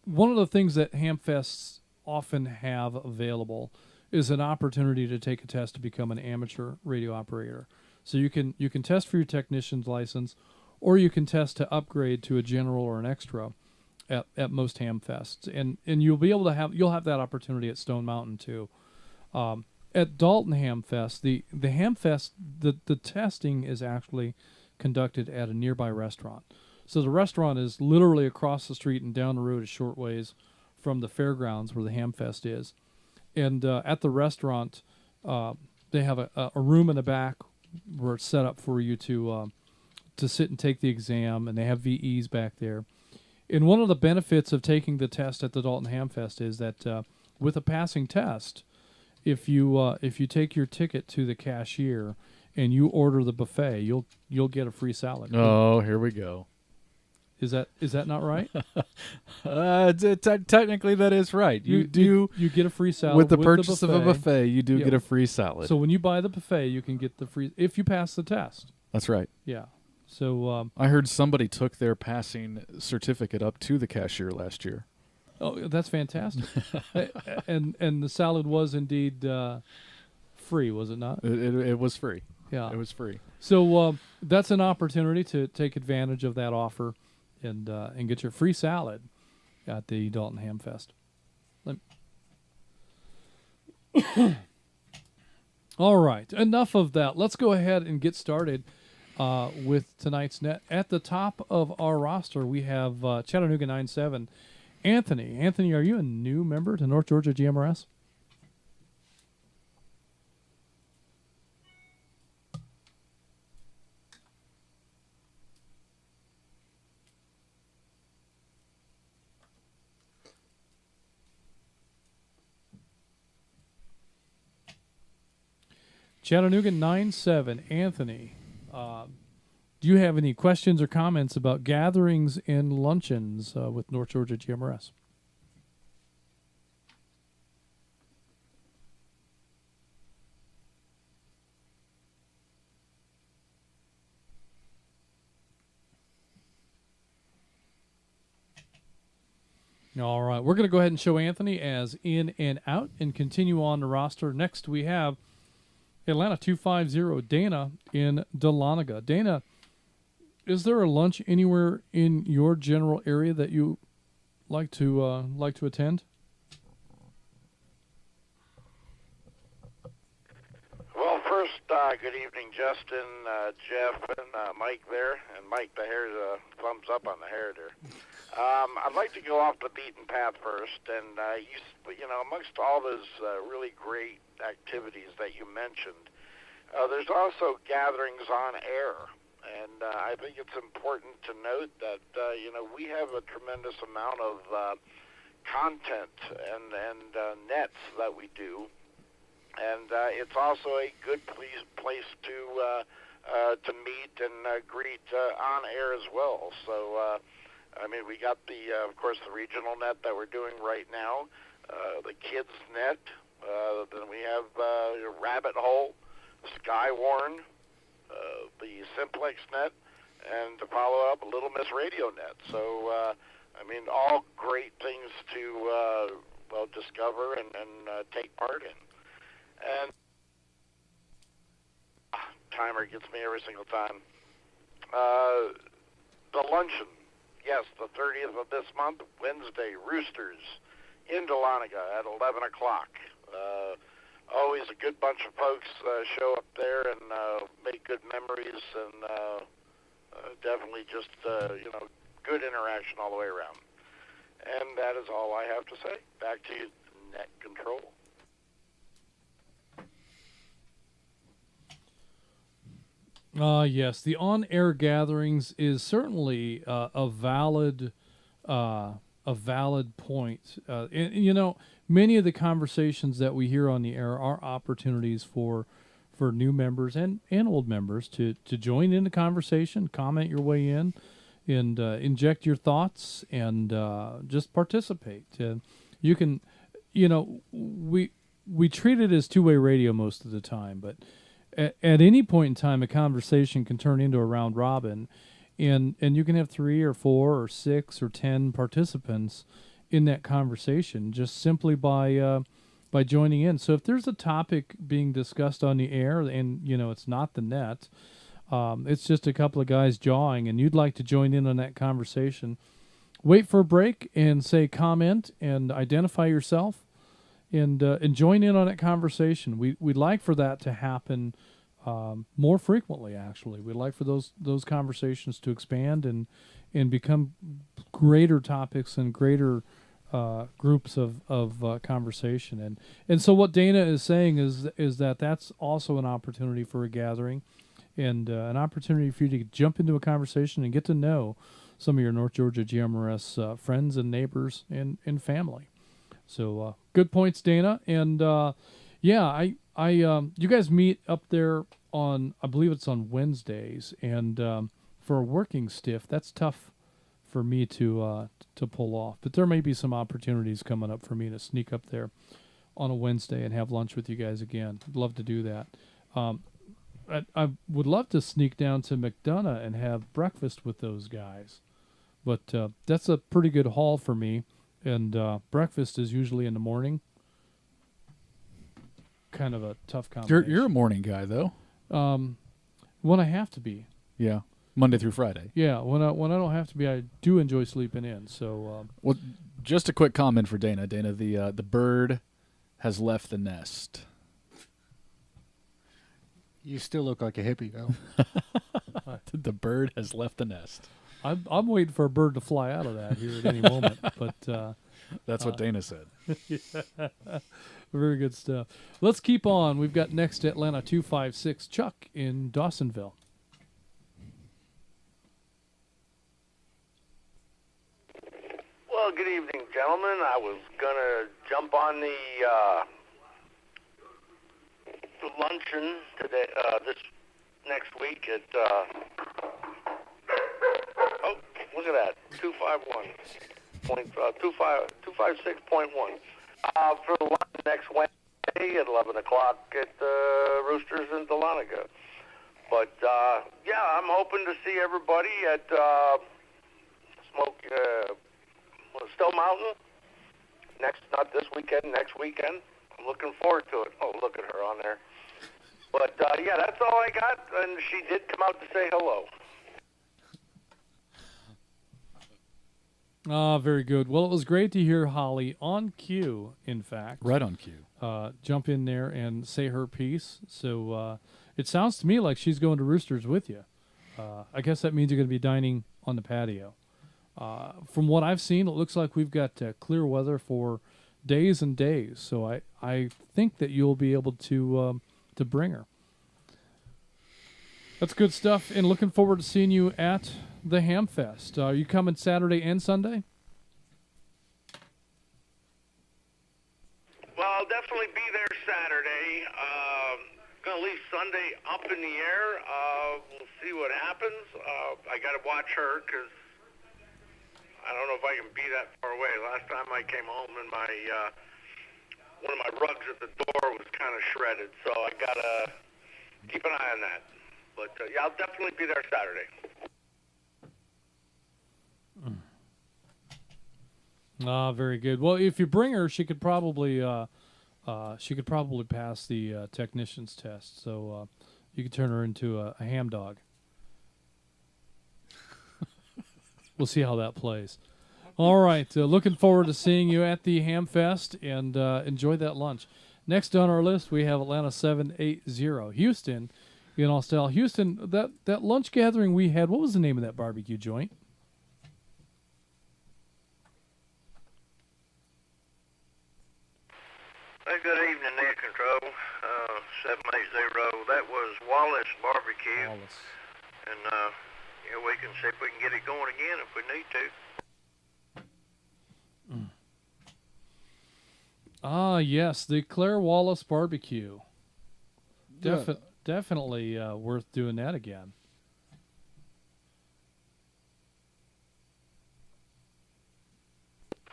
one of the things that Hamfests often have available is an opportunity to take a test to become an amateur radio operator. So you can test for your technician's license, or you can test to upgrade to a general or an extra at most Hamfests. And you'll have that opportunity at Stone Mountain too. At Dalton Hamfest, the Hamfest, the testing is actually conducted at a nearby restaurant. So the restaurant is literally across the street and down the road a short ways from the fairgrounds where the Hamfest is. And at the restaurant, they have a room in the back where it's set up for you to sit and take the exam, and they have VEs back there. And one of the benefits of taking the test at the Dalton Hamfest is that with a passing test, if you take your ticket to the cashier and you order the buffet, you'll get a free salad. Oh, here we go. Is that not right? Technically, that is right. You get a free salad with the purchase of a buffet. You do get a free salad. So when you buy the buffet, you can get the free if you pass the test. That's right. Yeah. So I heard somebody took their passing certificate up to the cashier last year. Oh, that's fantastic. and the salad was indeed free, was it not? It was free. Yeah, it was free. So that's an opportunity to take advantage of that offer and get your free salad at the Dalton Hamfest. All right, enough of that. Let's go ahead and get started with tonight's net. At the top of our roster, we have Chattanooga 97. Anthony. Anthony, are you a new member to North Georgia GMRS? Chattanooga 97, Anthony, do you have any questions or comments about gatherings and luncheons with North Georgia GMRS? All right, we're going to go ahead and show Anthony as in and out and continue on the roster. Next we have Atlanta 250, Dana in Dahlonega. Dana, is there a lunch anywhere in your general area that you like to attend? Well, first, good evening, Justin, Jeff, and Mike there. And Mike, the hair's a thumbs up on the hair there. I'd like to go off the beaten path first, and you know, amongst all those really great activities that you mentioned, there's also gatherings on air, and I think it's important to note that you know, we have a tremendous amount of content and nets that we do, and it's also a good place to meet and greet on air as well. So. I mean, we got of course, the regional net that we're doing right now, the kids net. Then we have Rabbit Hole, Skywarn, the Simplex net, and to follow up, Little Miss Radio net. So, I mean, all great things to discover and take part in. And timer gets me every single time. The luncheon. Yes, the 30th of this month, Wednesday, Roosters in Dahlonega at 11 o'clock. Always a good bunch of folks show up there and make good memories, and definitely just, you know, good interaction all the way around. And that is all I have to say. Back to you, Net Control. Yes, the on-air gatherings is certainly a valid point. And, you know, many of the conversations that we hear on the air are opportunities for new members and old members to join in the conversation, comment your way in, and inject your thoughts and just participate. You can, you know, we treat it as two-way radio most of the time, but at any point in time, a conversation can turn into a round robin, and you can have 3 or 4 or 6 or 10 participants in that conversation just simply by joining in. So if there's a topic being discussed on the air and, you know, it's not the net, it's just a couple of guys jawing, and you'd like to join in on that conversation, wait for a break and say comment and identify yourself. And join in on that conversation. We'd like for that to happen more frequently. Actually, we'd like for those conversations to expand and become greater topics and greater groups of conversation. And so what Dana is saying is that that's also an opportunity for a gathering, and an opportunity for you to jump into a conversation and get to know some of your North Georgia GMRS friends and neighbors and family. So good points, Dana. And yeah, you guys meet up there on, I believe it's on Wednesdays, and for a working stiff, that's tough for me to pull off. But there may be some opportunities coming up for me to sneak up there on a Wednesday and have lunch with you guys again. I'd love to do that. I would love to sneak down to McDonough and have breakfast with those guys, but that's a pretty good haul for me. And breakfast is usually in the morning. Kind of a tough combination. You're a morning guy, though. When I have to be. Yeah, Monday through Friday. Yeah, when I don't have to be, I do enjoy sleeping in. So. Well, just a quick comment for Dana. Dana, the bird has left the nest. You still look like a hippie, though. The bird has left the nest. I'm waiting for a bird to fly out of that here at any moment. But that's what Dana said. Yeah. Very good stuff. Let's keep on. We've got next Atlanta 256 Chuck in Dawsonville. Well, good evening, gentlemen. I was going to jump on the luncheon today, this next week at, oh, look at that, 256.1. For the lunch next Wednesday at 11 o'clock at Roosters in Dahlonega. But, yeah, I'm hoping to see everybody at Stowe Mountain. Not this weekend, next weekend. I'm looking forward to it. Oh, look at her on there. But, yeah, that's all I got. And she did come out to say hello. Very good. Well, it was great to hear Holly on cue, in fact. Right on cue. Jump in there and say her piece. So it sounds to me like she's going to Roosters with you. I guess that means you're going to be dining on the patio. From what I've seen, it looks like we've got clear weather for days and days. So I think that you'll be able to bring her. That's good stuff, and looking forward to seeing you at the Hamfest. Are you coming Saturday and Sunday? Well, I'll definitely be there Saturday. Going to leave Sunday up in the air. We'll see what happens. I got to watch her because I don't know if I can be that far away. Last time I came home and one of my rugs at the door was kind of shredded, so I got to keep an eye on that. But, yeah, I'll definitely be there Saturday. Very good. Well, if you bring her, she could probably pass the technician's test. So you could turn her into a ham dog. We'll see how that plays. All right. Looking forward to seeing you at the Hamfest, and enjoy that lunch. Next on our list, we have Atlanta 780 Houston in Austell. Houston, that lunch gathering we had, what was the name of that barbecue joint? Hey, good evening, Air Control. 780. That was Wallace Barbecue. Wallace. And yeah, we can see if we can get it going again if we need to. Yes, the Claire Wallace Barbecue. Yeah. Definitely worth doing that again.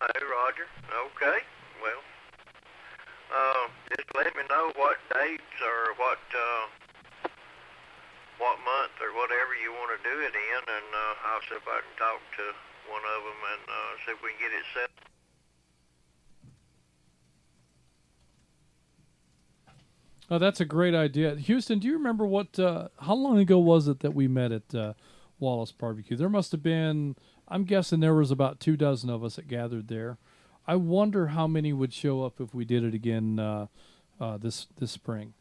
Hey, Roger. Okay. Well, just let me know what dates or what month or whatever you want to do it in, and I'll see if I can talk to one of them and see if we can get it set. Oh, that's a great idea. Houston, do you remember how long ago was it that we met at Wallace Barbecue? There must have been, I'm guessing there was about 24 of us that gathered there. I wonder how many would show up if we did it again this spring.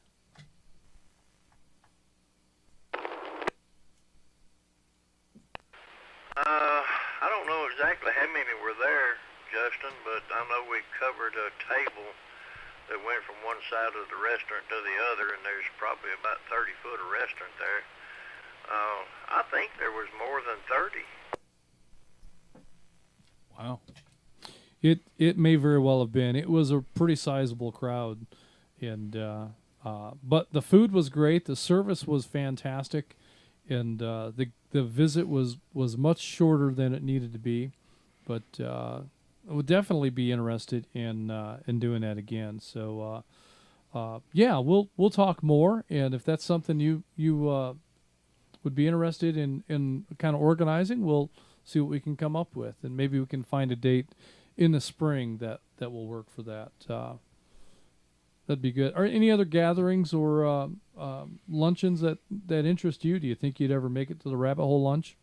I don't know exactly how many were there, Justin, but I know we covered a table that went from one side of the restaurant to the other, and there's probably about 30 foot of restaurant there. I think there was more than 30. Wow. It may very well have been. It was a pretty sizable crowd, and but the food was great. The service was fantastic, and the visit was much shorter than it needed to be, but I would definitely be interested in doing that again. So yeah, we'll talk more, and if that's something you would be interested in kind of organizing, we'll see what we can come up with, and maybe we can find a date in the spring that will work for that. That'd be good. Are any other gatherings or luncheons that interest you? Do you think you'd ever make it to the Rabbit Hole lunch?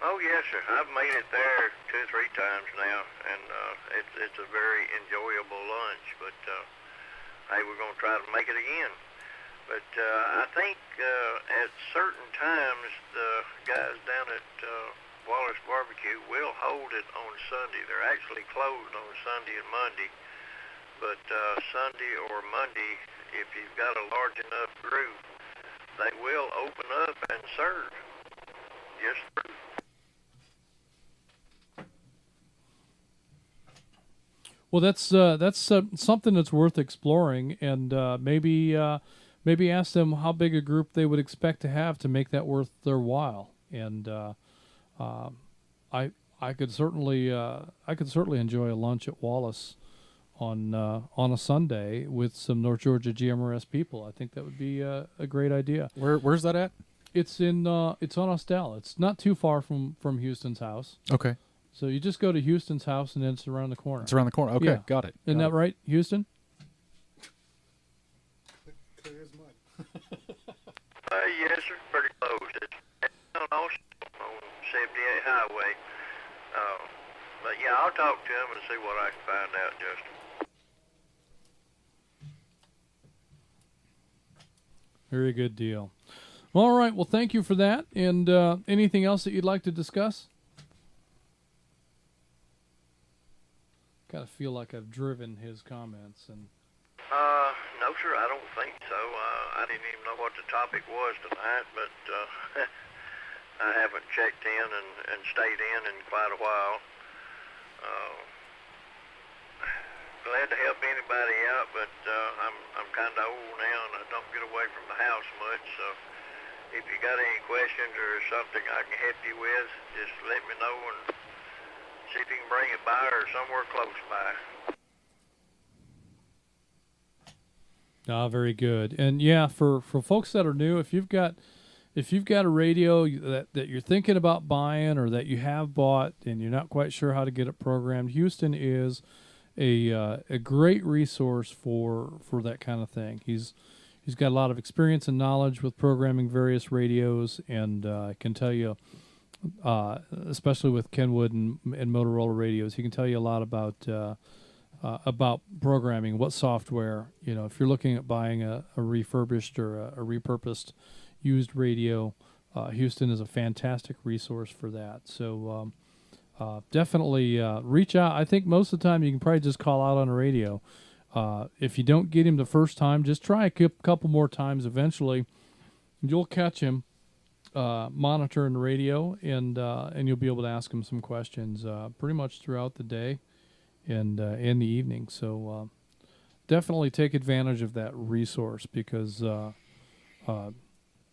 Oh, yes, sir. I've made it there 2 or 3 times now, and it's a very enjoyable lunch. lunch. But hey, we're going to try to make it again. But I think at certain times the guys down at Wallace Barbecue will hold it on Sunday. They're actually closed on Sunday and Monday. But Sunday or Monday, if you've got a large enough group, they will open up and serve. Yes, sir. Well, that's something that's worth exploring, and maybe ask them how big a group they would expect to have to make that worth their while. And I could certainly enjoy a lunch at Wallace on a Sunday with some North Georgia GMRS people. I think that would be a great idea. Where's that at? It's on Austell. It's not too far from Houston's house. Okay. So you just go to Houston's house, and then it's around the corner. It's around the corner. Okay, Yeah. got it. Isn't that right, Houston? Yes, sir. Pretty close. It's on 78 Highway. But yeah, I'll talk to him and see what I can find out, Justin. Very good deal. All right. Well, thank you for that. And anything else that you'd like to discuss? Kind of feel like I've driven his comments. And No, sir, I don't think so. I didn't even know what the topic was tonight, but I haven't checked in and stayed in quite a while. Glad to help anybody out, but I'm kind of old now, and I don't get away from the house much. So if you got any questions or something I can help you with, just let me know and see if you can bring it by or somewhere close by. very good. And yeah, for folks that are new, if you've got a radio that you're thinking about buying or that you have bought and you're not quite sure how to get it programmed, Houston is a great resource for that kind of thing. He's got a lot of experience and knowledge with programming various radios, and I can tell you, especially with Kenwood and Motorola radios, he can tell you a lot about programming, what software. If you're looking at buying a refurbished or a repurposed used radio, Houston is a fantastic resource for that. So definitely reach out. I think most of the time you can probably just call out on a radio. If you don't get him the first time, just try a couple more times. Eventually, you'll catch him monitoring the radio, and you'll be able to ask him some questions pretty much throughout the day and in the evening. So definitely take advantage of that resource, because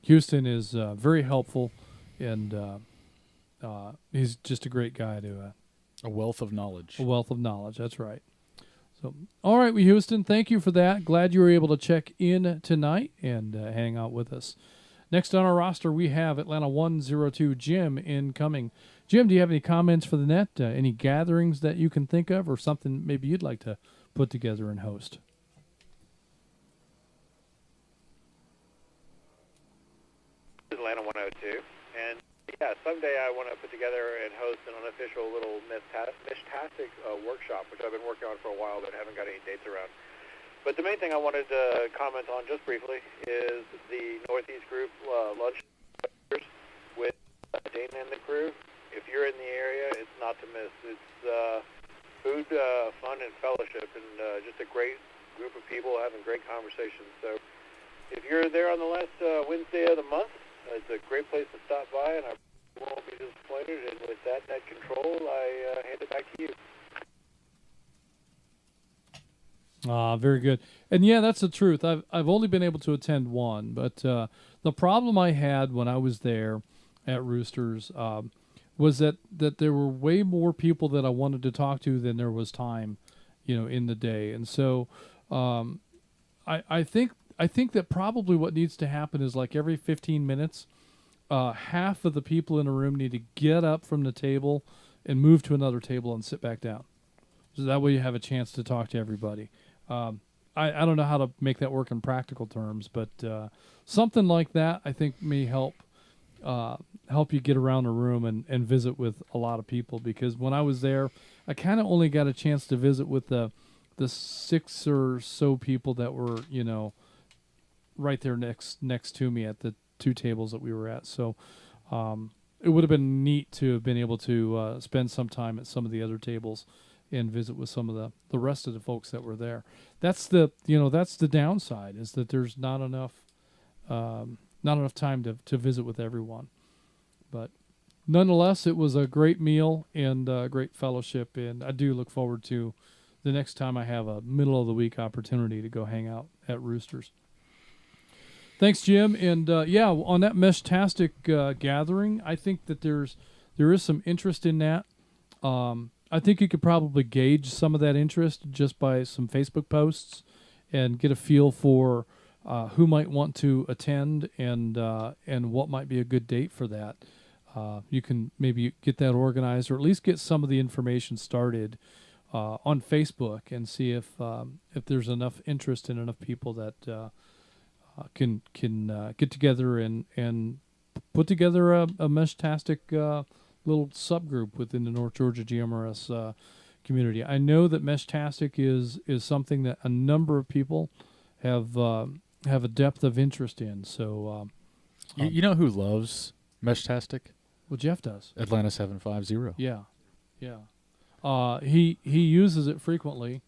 Houston is very helpful, and he's just a great guy to a wealth of knowledge. A wealth of knowledge. That's right. So, all right, Houston, thank you for that. Glad you were able to check in tonight and hang out with us. Next on our roster, we have Atlanta 102 Jim incoming. Jim, do you have any comments for the net? Any gatherings that you can think of, or something maybe you'd like to put together and host? Atlanta 102, and yeah, someday I want to put together and host an unofficial little Mishtastic workshop, which I've been working on for a while but haven't got any dates around. But the main thing I wanted to comment on just briefly is the Northeast Group lunch with Dana and the crew. If you're in the area, it's not to miss. It's food, fun, and fellowship, and just a great group of people having great conversations. So if you're there on the last Wednesday of the month, it's a great place to stop by, and I won't be disappointed. And with that net control, I hand it back to you. Very good. And yeah, that's the truth. I've only been able to attend one, but the problem I had when I was there at Roosters was that there were way more people that I wanted to talk to than there was time, in the day. And so I think that probably what needs to happen is, like, every 15 minutes, half of the people in a room need to get up from the table and move to another table and sit back down. So that way you have a chance to talk to everybody. I don't know how to make that work in practical terms, but something like that I think may help you get around a room and visit with a lot of people. Because when I was there, I kind of only got a chance to visit with the the 6 or so people that were, right there next to me at the 2 tables that we were at. So it would have been neat to have been able to spend some time at some of the other tables and visit with some of the rest of the folks that were there. That's the downside, is that there's not enough time to visit with everyone. But nonetheless, it was a great meal and a great fellowship, and I do look forward to the next time I have a middle of the week opportunity to go hang out at Roosters. Thanks, Jim. And on that Meshtastic gathering, I think that there is some interest in that. I think you could probably gauge some of that interest just by some Facebook posts and get a feel for who might want to attend and what might be a good date for that. You can maybe get that organized, or at least get some of the information started on Facebook and see if there's enough interest and enough people that can get together and put together a Meshtastic little subgroup within the North Georgia GMRS community. I know that Meshtastic is something that a number of people have a depth of interest in. So, you know who loves Meshtastic? Well, Jeff does. Atlanta 750. Yeah. He uses it frequently,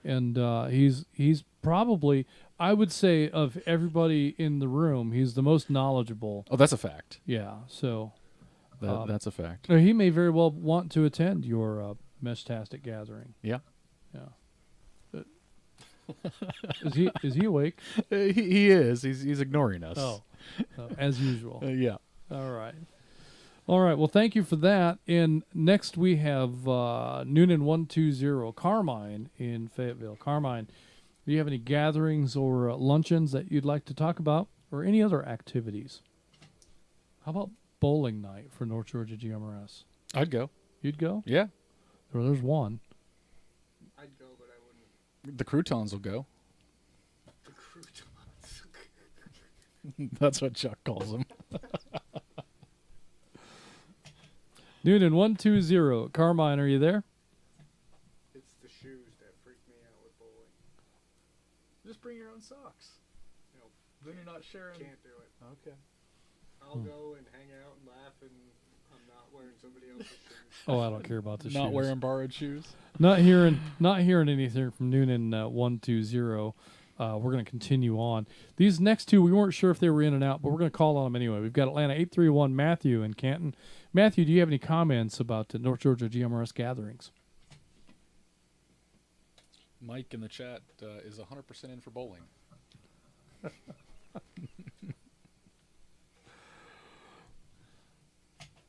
and he's probably, I would say, of everybody in the room, he's the most knowledgeable. Oh, that's a fact. Yeah. So. That's a fact. He may very well want to attend your Meshtastic gathering. Yeah. But is he awake? He is. He's ignoring us. Oh, as usual. Yeah. All right. Well, thank you for that. And next we have Noonan 120 Carmine in Fayetteville. Carmine, do you have any gatherings or luncheons that you'd like to talk about, or any other activities? How about bowling night for North Georgia GMRS? I'd go. You'd go? Yeah. Well, there's one. I'd go, but I wouldn't. The croutons will go. The croutons. That's what Chuck calls them. Noonan 120 Carmine, are you there? It's the shoes that freak me out with bowling. Just bring your own socks. No, then you're not sharing. Can't do it. Okay. I'll go and hang out and laugh, and I'm not wearing somebody else's shoes. Oh, I don't care about the shoes. Not wearing borrowed shoes. Not hearing anything from Noonan 120. We're going to continue on. These next two, we weren't sure if they were in and out, but we're going to call on them anyway. We've got Atlanta 831 Matthew in Canton. Matthew, do you have any comments about the North Georgia GMRS gatherings? Mike in the chat is 100% in for bowling.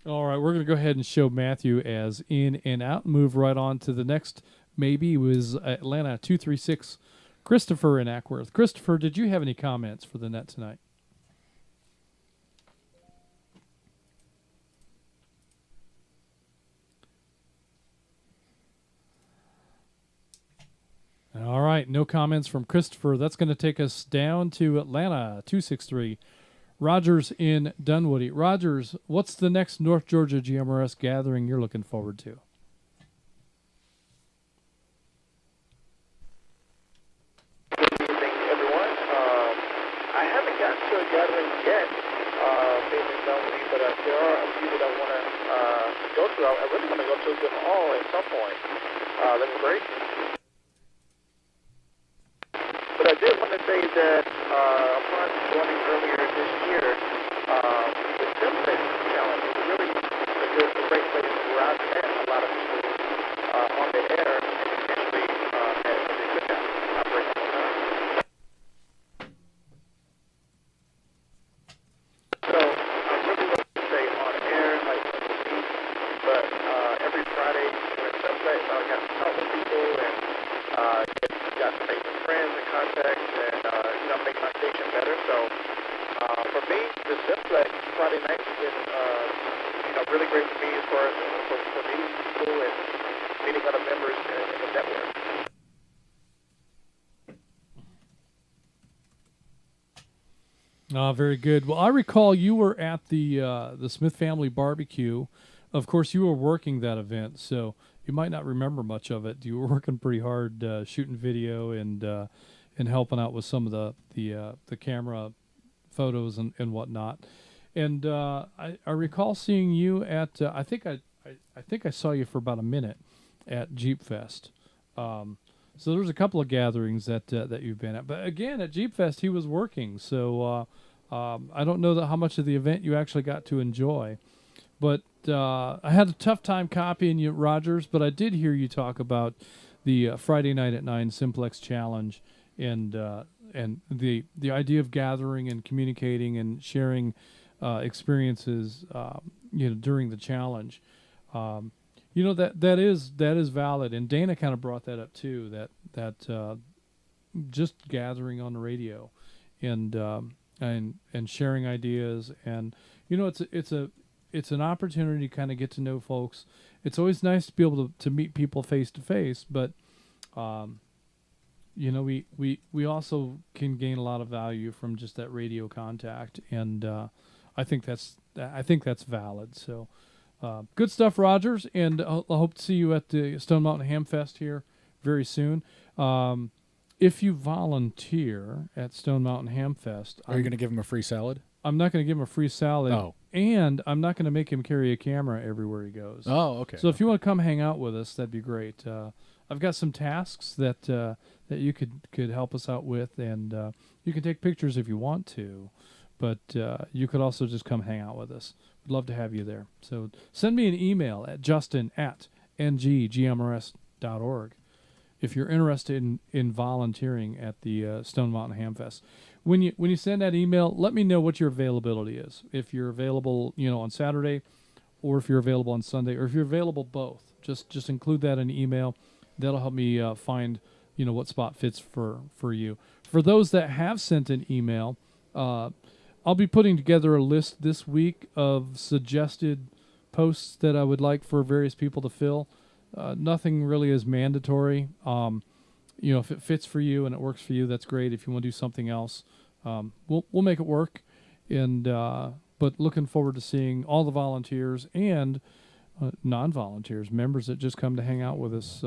All right, we're going to go ahead and show Matthew as in and out. Move right on to the next. Maybe was Atlanta 236 Christopher in Ackworth. Christopher, did you have any comments for the net tonight? All right, no comments from Christopher. That's going to take us down to Atlanta 263 Rogers in Dunwoody. Rogers, what's the next North Georgia GMRS gathering you're looking forward to? Good evening, everyone. I haven't gotten to a gathering yet, being in Dunwoody, but there are a few that I want to go to. I really want to go to them all at some point. That'd be great. But I did want to say that upon joining earlier this year, the Simplex Challenge is really a great place where I've met a lot of people on the air and eventually at the cookout operation on time. So I really want to say on air, like on the beat, but every Friday during Simplex, I got to talk with people and got to make some friends and contacts and make my station better. So for me, the Simplex Friday night has been really great for me as far as for meeting people and meeting other members in the network. Very good. Well, I recall you were at the Smith Family Barbecue of course, you were working that event, so you might not remember much of it. You were working pretty hard, shooting video and helping out with some of the camera photos and whatnot. And I recall seeing you at I think I saw you for about a minute at Jeep Fest. So there's a couple of gatherings that you've been at. But again, at Jeep Fest, he was working. So I don't know how much of the event you actually got to enjoy. But I had a tough time copying you, Rogers, but I did hear you talk about the Friday Night at 9 Simplex Challenge and the idea of gathering and communicating and sharing experiences during the challenge. That is valid, and Dana kind of brought that up too. That just gathering on the radio, and sharing ideas, and it's an opportunity to kind of get to know folks. It's always nice to be able to meet people face to face, but we also can gain a lot of value from just that radio contact, and I think that's valid. So. Good stuff, Rogers, and I hope to see you at the Stone Mountain Hamfest here very soon. If you volunteer at Stone Mountain Hamfest... Are you going to give him a free salad? I'm not going to give him a free salad. Oh. And I'm not going to make him carry a camera everywhere he goes. Oh, okay. So if you want to come hang out with us, that'd be great. I've got some tasks that you could help us out with, and you can take pictures if you want to, but you could also just come hang out with us. We'd love to have you there. So send me an email at justin@NGGMRS.org if you're interested in volunteering at the Stone Mountain Hamfest. When you send that email, let me know what your availability is. If you're available, on Saturday, or if you're available on Sunday, or if you're available both. Just include that in the email. That'll help me find what spot fits for you. For those that have sent an email, I'll be putting together a list this week of suggested posts that I would like for various people to fill. Nothing really is mandatory. If it fits for you and it works for you, that's great. If you want to do something else, we'll make it work. And but looking forward to seeing all the volunteers and non-volunteers, members that just come to hang out with us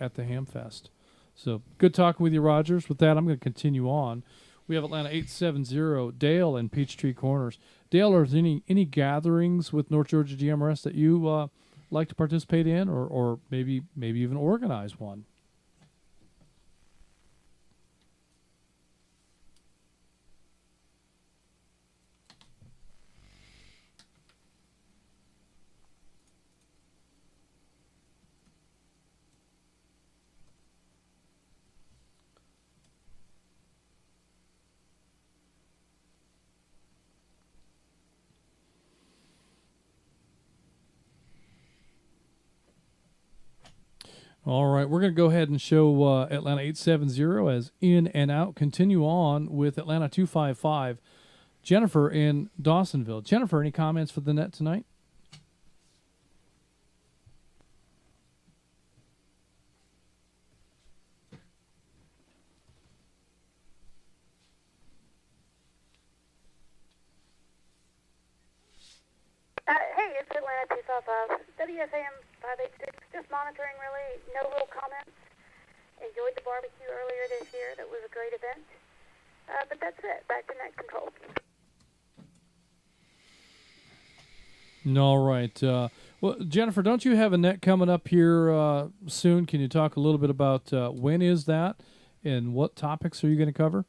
at the Hamfest. So good talking with you, Rogers. With that, I'm going to continue on. We have Atlanta 870, Dale in Peachtree Corners. Dale, are there any gatherings with North Georgia GMRS that you like to participate in, or maybe even organize one? All right, we're going to go ahead and show Atlanta 870 as in and out. Continue on with Atlanta 255, Jennifer in Dawsonville. Jennifer, any comments for the net tonight? Hey, it's Atlanta 255, WSAM 586. Just monitoring, really. No real comments. Enjoyed the barbecue earlier this year. That was a great event. But that's it. Back to net control. All right. Well, Jennifer, don't you have a net coming up here soon? Can you talk a little bit about when is that and what topics are you going to cover?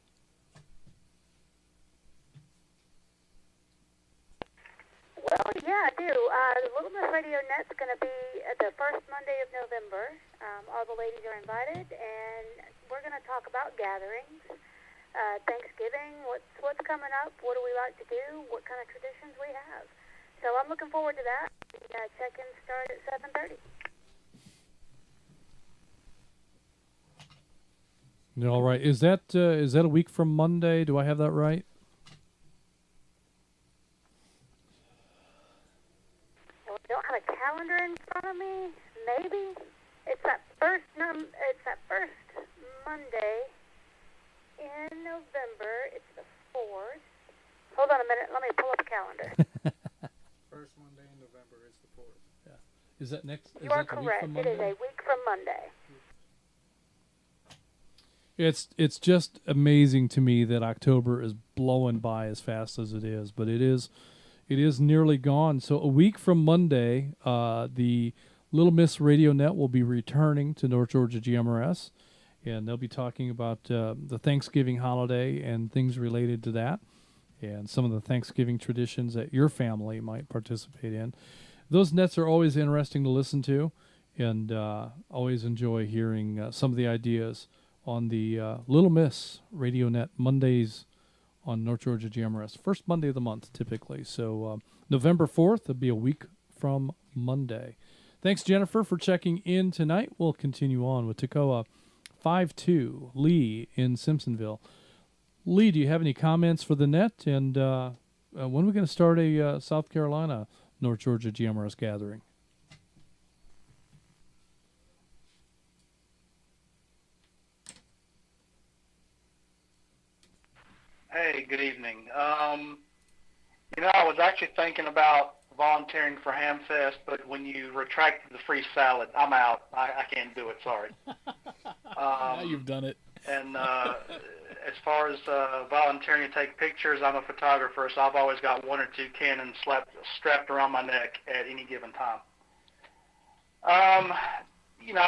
Well, yeah, I do. The Little Miss Radio Net's going to be at the first Monday of November. All the ladies are invited, and we're going to talk about gatherings, Thanksgiving, what's coming up, what do we like to do, what kind of traditions we have. So I'm looking forward to that. Check-ins start at 7:30. All right. Is that a week from Monday? Do I have that right? Well, I don't have a calendar in front of me. Maybe it's that first Monday in November. It's the 4th. Hold on a minute. Let me pull up a calendar. First Monday in November is the 4th. Is that next? You are correct. It is a week from Monday. It's just amazing to me that October is blowing by as fast as it is, but it is nearly gone. So a week from Monday, the Little Miss Radio Net will be returning to North Georgia GMRS, and they'll be talking about the Thanksgiving holiday and things related to that, and some of the Thanksgiving traditions that your family might participate in. Those nets are always interesting to listen to, and always enjoy hearing some of the ideas on the Little Miss Radio Net Mondays on North Georgia GMRS. First Monday of the month, typically. So November 4th, it'll be a week from Monday. Thanks, Jennifer, for checking in tonight. We'll continue on with Toccoa 52, Lee in Simpsonville. Lee, do you have any comments for the net? And when are we going to start a South Carolina North Georgia GMRS gathering? Hey, good evening. I was actually thinking about volunteering for Hamfest, but when you retracted the free salad, I'm out. I can't do it, sorry. Now you've done it. And as far as volunteering to take pictures, I'm a photographer, so I've always got one or two Canons strapped around my neck at any given time. I've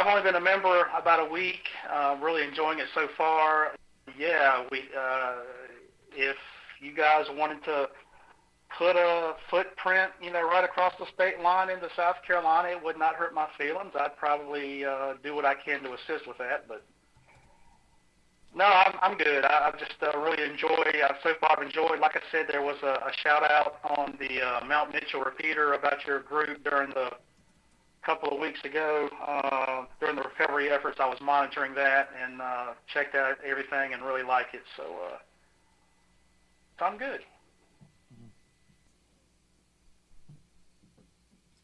only been a member about a week, really enjoying it so far. Yeah, if you guys wanted to put a footprint, right across the state line into South Carolina, it would not hurt my feelings. I'd probably do what I can to assist with that. But no, I'm good. I've just really enjoyed. So far, I've enjoyed. Like I said, there was a shout out on the Mount Mitchell repeater about your group during the couple of weeks ago during the recovery efforts. I was monitoring that and checked out everything and really like it. So I'm good.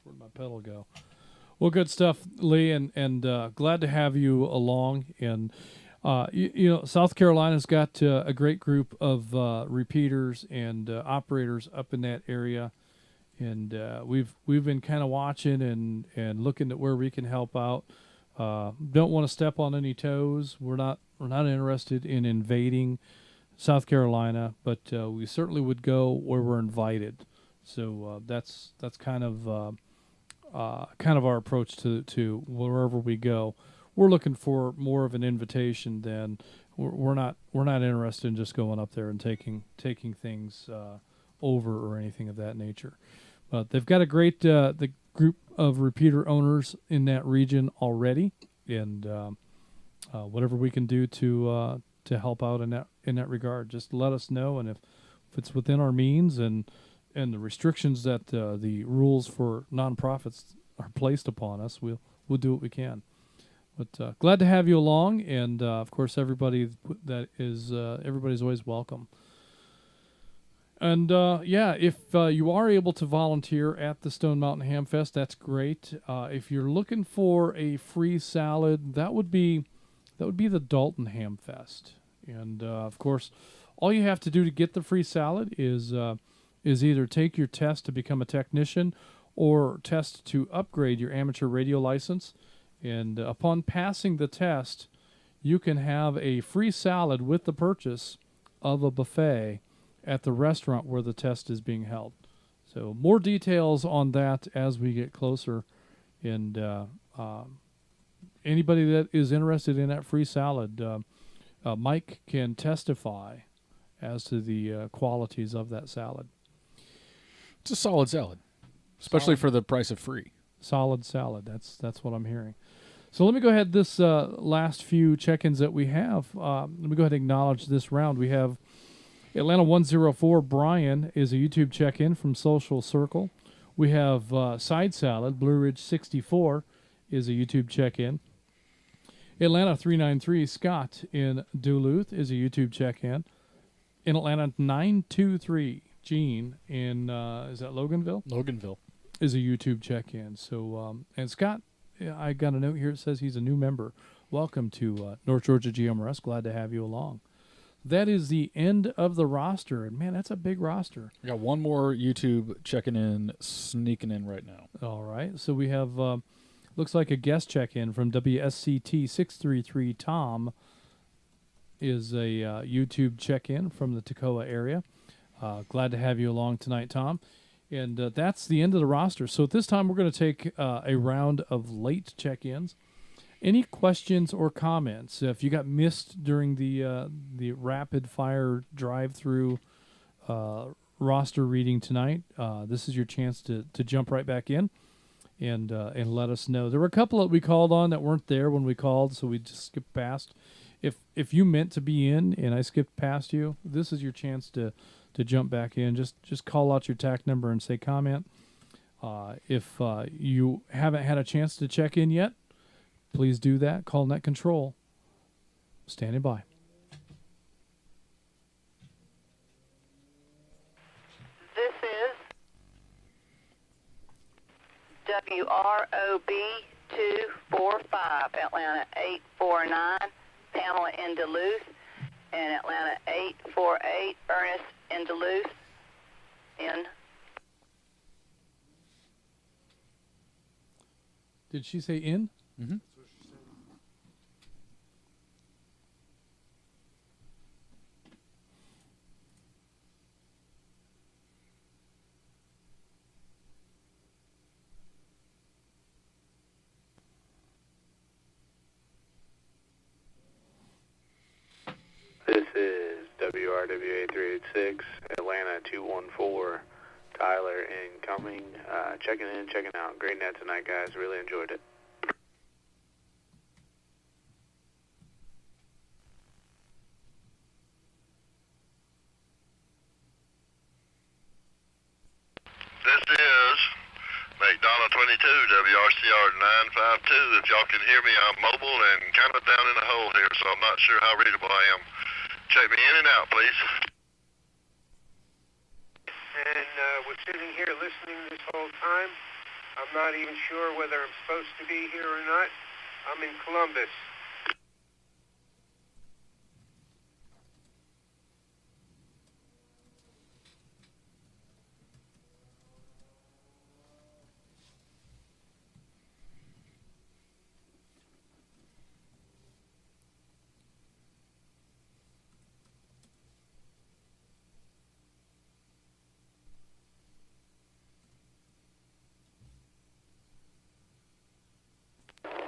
Where'd my pedal go? Well, good stuff, Lee, and glad to have you along. And South Carolina's got a great group of repeaters and operators up in that area, and we've been kind of watching and looking at where we can help out. Don't want to step on any toes. We're not interested in invading South Carolina, but we certainly would go where we're invited. So that's kind of our approach to wherever we go. We're looking for more of an invitation than we're not interested in just going up there and taking things over or anything of that nature. But they've got a great the group of repeater owners in that region already, and whatever we can do to help out in that regard, just let us know. And if it's within our means and the restrictions that the rules for nonprofits are placed upon us, we'll do what we can. But glad to have you along, and of course, everybody that is everybody's always welcome. And if you are able to volunteer at the Stone Mountain Hamfest, that's great. If you're looking for a free salad, that would be the Dalton Hamfest. And of course, all you have to do to get the free salad is either take your test to become a technician or test to upgrade your amateur radio license. And upon passing the test, you can have a free salad with the purchase of a buffet at the restaurant where the test is being held. So more details on that as we get closer. And anybody that is interested in that free salad, Mike can testify as to the qualities of that salad. It's a solid salad, especially for the price of free. Solid salad. That's what I'm hearing. So let me go ahead. This last few check-ins that we have, let me go ahead and acknowledge this round. We have Atlanta 104 Brian is a YouTube check-in from Social Circle. We have Side Salad Blue Ridge 64 is a YouTube check-in. Atlanta 393 Scott in Duluth is a YouTube check-in. In Atlanta 923 Gene in is that Loganville? Loganville is a YouTube check-in. So and Scott, I got a note here. It says he's a new member. Welcome to North Georgia GMRS. Glad to have you along. that is the end of the roster. And, man, that's a big roster. We got one more YouTube checking in, sneaking in right now. All right. So we have, looks like a guest check-in from WSCT633. Tom is a YouTube check-in from the Toccoa area. Glad to have you along tonight, Tom. And that's the end of the roster. So at this time, we're going to take a round of late check-ins. Any questions or comments? If you got missed during the rapid-fire drive-through roster reading tonight, this is your chance to jump right back in and let us know. There were a couple that we called on that weren't there when we called, so we just skipped past. If you meant to be in and I skipped past you, this is your chance to jump back in. Just call out your TAC number and say comment. If you haven't had a chance to check in yet, please do that. Call Net Control. Standing by. This is WROB 245, Atlanta 849, Pamela in Duluth, and Atlanta 848, Ernest in Duluth, in. Did she say in? Mm-hmm. This is WRWA386, Atlanta 214, Tyler incoming. Checking in, checking out. Great net tonight, guys. Really enjoyed it. This is McDonough 22, WRCR 952. If y'all can hear me, I'm mobile and kind of down in a hole here, so I'm not sure how readable I am. Check me in and out, please. And we're sitting here listening this whole time. I'm not even sure whether I'm supposed to be here or not. I'm in Columbus.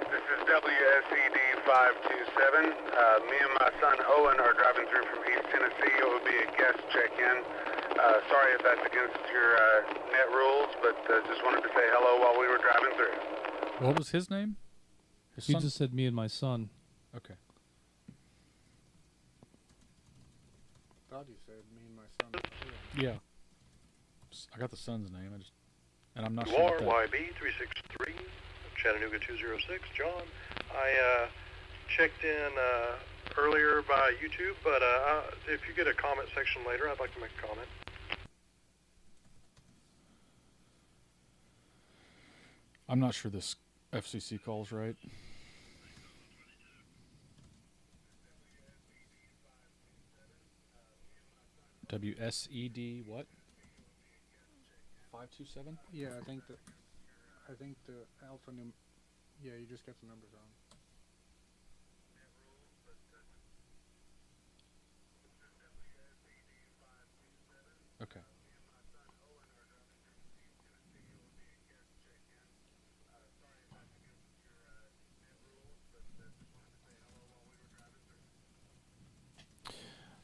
This is WSED 527. Me and my son Owen are driving through from East Tennessee. It would be a guest check-in. Sorry if that's against your net rules, but just wanted to say hello while we were driving through. What was his name? His He son? just said me and my son. Okay. Thought you said me and my son. Yeah. I got the son's name. I'm not sure. what that- YB 363, Chattanooga 206. John, I checked in earlier by YouTube, but if you get a comment section later, I'd like to make a comment. I'm not sure this FCC call's right. WSED what? 527? Yeah, I think the alpha yeah, you just got the numbers wrong. Okay.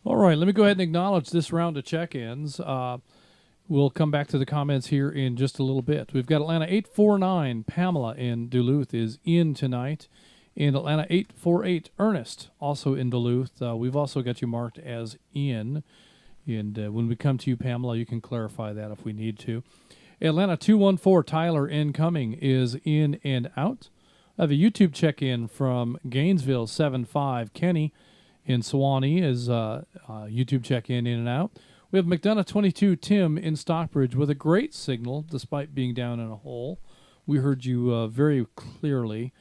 All right, let me go ahead and acknowledge this round of check-ins. We'll come back to the comments here in just a little bit. We've got Atlanta 849, Pamela in Duluth is in tonight. And Atlanta 848, Ernest, also in Duluth. We've also got you marked as in. And when we come to you, Pamela, you can clarify that if we need to. Atlanta 214, Tyler incoming is in and out. I have a YouTube check-in from Gainesville 75, Kenny in Sewanee is YouTube check-in in and out. We have McDonough 22, Tim in Stockbridge with a great signal despite being down in a hole. We heard you very clearly,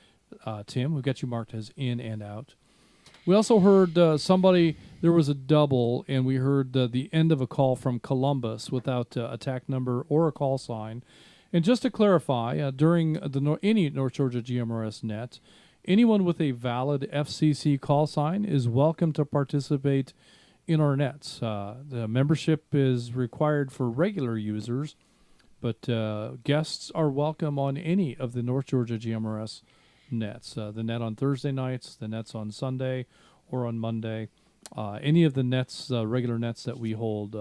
Tim. We've got you marked as in and out. We also heard somebody, there was a double, and we heard the end of a call from Columbus without a TAC number or a call sign. And just to clarify, during any North Georgia GMRS net, anyone with a valid FCC call sign is welcome to participate in our nets. The membership is required for regular users, but guests are welcome on any of the North Georgia GMRS nets. The net on Thursday nights, the nets on Sunday or on Monday. Any of the nets, regular nets that we hold,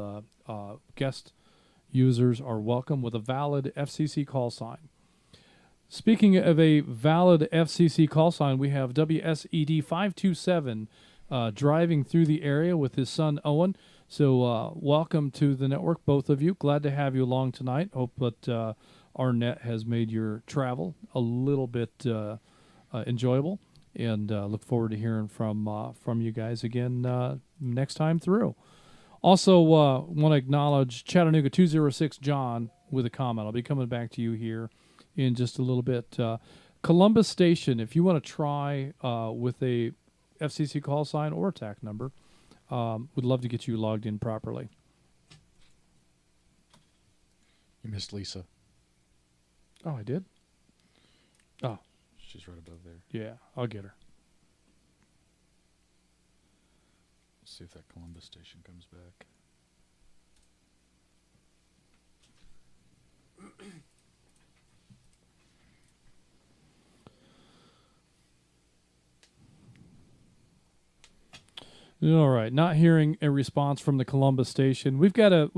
guest users are welcome with a valid FCC call sign. Speaking of a valid FCC call sign, we have WSED 527 driving through the area with his son Owen. So welcome to the network, both of you. Glad to have you along tonight. Hope that our net has made your travel a little bit enjoyable, and look forward to hearing from you guys again next time through. Also want to acknowledge Chattanooga 206 John with a comment. I'll be coming back to you here in just a little bit. Columbus Station, if you want to try with a FCC call sign or a TAC number, would love to get you logged in properly. You missed Lisa. Oh, I did? Oh. She's right above there. Yeah, I'll get her. Let's see if that Columbus station comes back. All right, not hearing a response from the Columbus station. We've got a